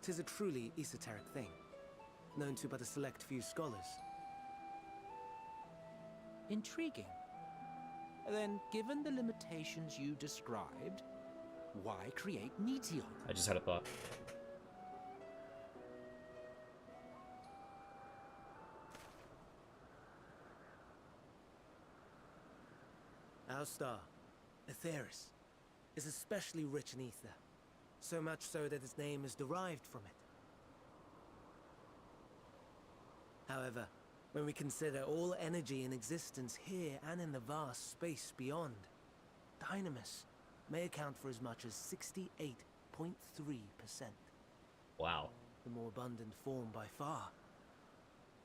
'Tis a truly esoteric thing, known to but a select few scholars. Intriguing. Then, given the limitations you described, why create Meteon? I just had a thought. Our star, Aetheris, is especially rich in ether, so much so that its name is derived from it. However, when we consider all energy in existence here and in the vast space beyond, Dynamis may account for as much as 68.3%. Wow. The more abundant form by far.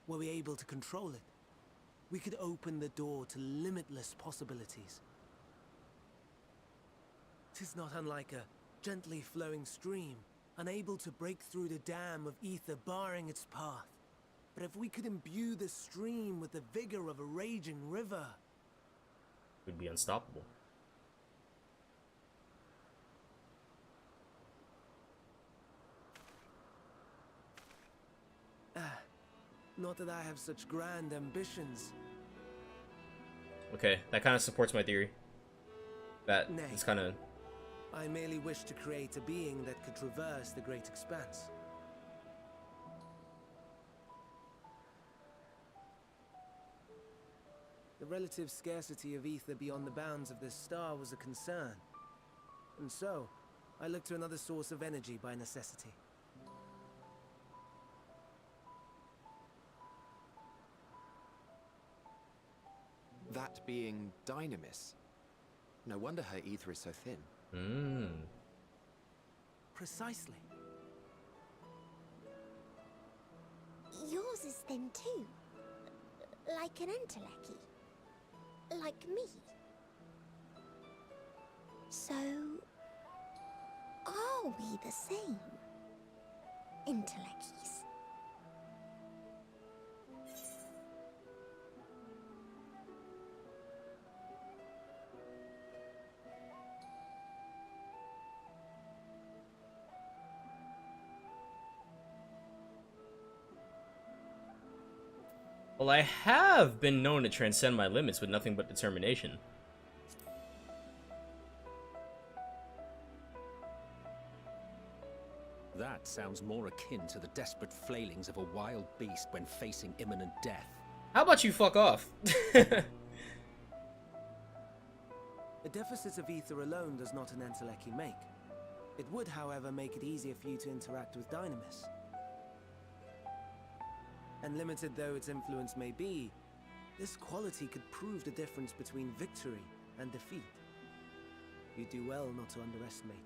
Were we able to control it, we could open the door to limitless possibilities. 'Tis not unlike a gently flowing stream, unable to break through the dam of ether barring its path. But if we could imbue the stream with the vigor of a raging river... We'd be unstoppable. Not that I have such grand ambitions. Okay, that kind of supports my theory. That Nay. it's kind of... I merely wish to create a being that could traverse the great expanse. The relative scarcity of ether beyond the bounds of this star was a concern. And so, I looked to another source of energy by necessity. That being Dynamis. No wonder her ether is so thin. Precisely. Yours is thin too. Like an entelechy. Like me. So, are we the same? Entelecchies. Well, I have been known to transcend my limits with nothing but determination. That sounds more akin to the desperate flailings of a wild beast when facing imminent death. How about you fuck off? A deficit of ether alone does not an entelechy make. It would, however, make it easier for you to interact with Dynamis. And limited though its influence may be, this quality could prove the difference between victory and defeat. You do well not to underestimate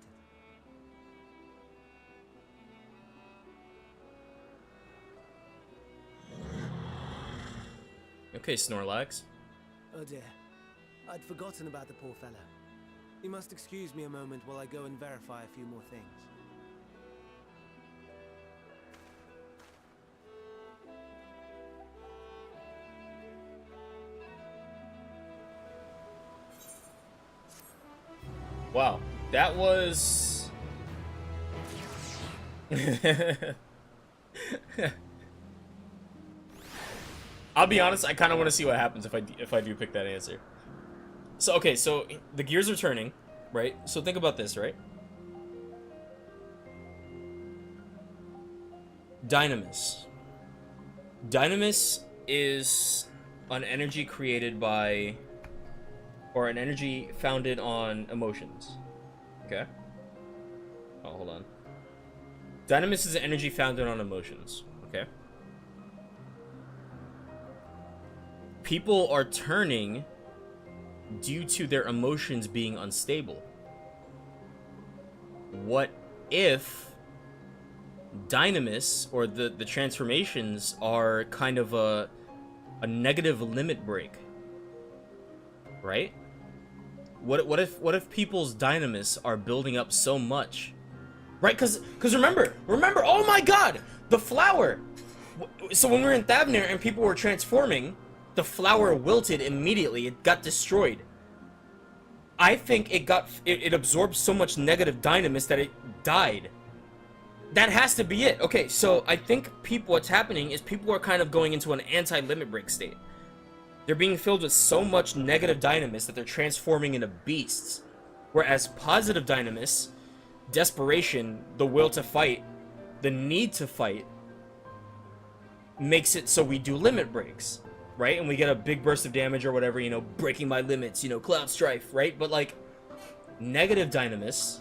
it. Okay, Snorlax. Oh dear, I'd forgotten about the poor fellow. You must excuse me a moment while I go and verify a few more things. Wow, that was... I'll be honest, I kind of want to see what happens if I do pick that answer. So, okay, so the gears are turning, right? So think about this, right? Dynamis. Dynamis is an energy created by, or an energy founded on emotions. Okay? Oh, hold on. Dynamis is an energy founded on emotions. Okay? People are turning due to their emotions being unstable. What if Dynamis, or the transformations, are kind of a negative limit break? Right? What if people's Dynamis are building up so much? Right? Cause remember, oh my god! The flower! So when we were in Thavnir and people were transforming, the flower wilted immediately. It got destroyed. I think it absorbed so much negative Dynamis that it died. That has to be it. Okay, so I think what's happening is people are kind of going into an anti-limit break state. They're being filled with so much negative Dynamis that they're transforming into beasts. Whereas positive Dynamis, desperation, the will to fight, the need to fight, makes it so we do limit breaks, right? And we get a big burst of damage or whatever, you know, breaking my limits, you know, Cloud Strife, right? But like, negative Dynamis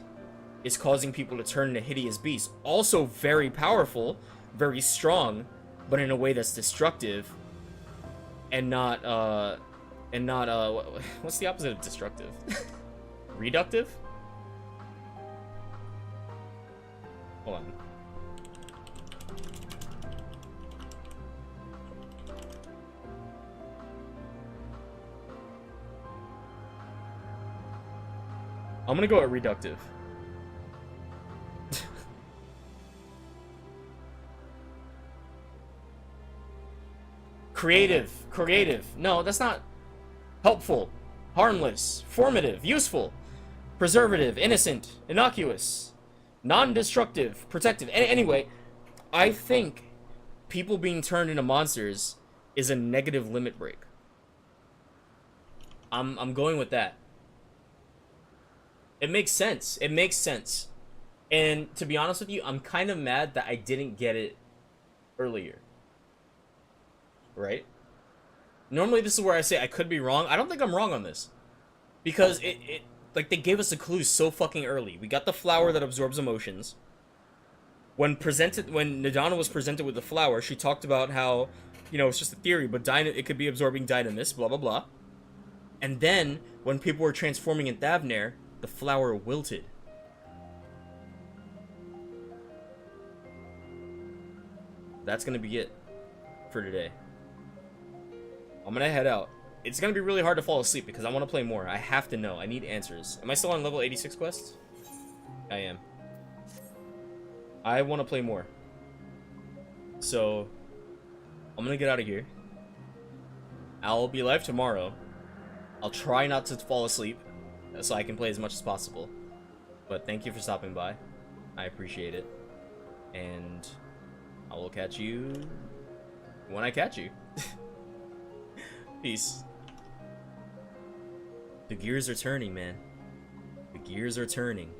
is causing people to turn into hideous beasts. Also very powerful, very strong, but in a way that's destructive and not what's the opposite of destructive? Reductive? Hold on. I'm gonna go at reductive. Creative. No, that's not helpful. Harmless. Formative. Useful. Preservative. Innocent. Innocuous. Non-destructive. Protective. Anyway, I think people being turned into monsters is a negative limit break. I'm going with that. It makes sense. It makes sense. And to be honest with you, I'm kind of mad that I didn't get it earlier. Right? Normally this is where I say I could be wrong. I don't think I'm wrong on this. Because it like, they gave us a clue so fucking early. We got the flower that absorbs emotions. When Nadana was presented with the flower, she talked about how, you know, it's just a theory, but it could be absorbing Dynamis, blah blah blah. And then, when people were transforming in Thavnir, the flower wilted. That's gonna be it for today. I'm gonna head out. It's gonna be really hard to fall asleep because I want to play more. I have to know. I need answers. Am I still on level 86 quest? I am. I want to play more. So, I'm gonna get out of here. I'll be live tomorrow. I'll try not to fall asleep so I can play as much as possible. But thank you for stopping by. I appreciate it. And I will catch you when I catch you. Peace. The gears are turning, man. The gears are turning.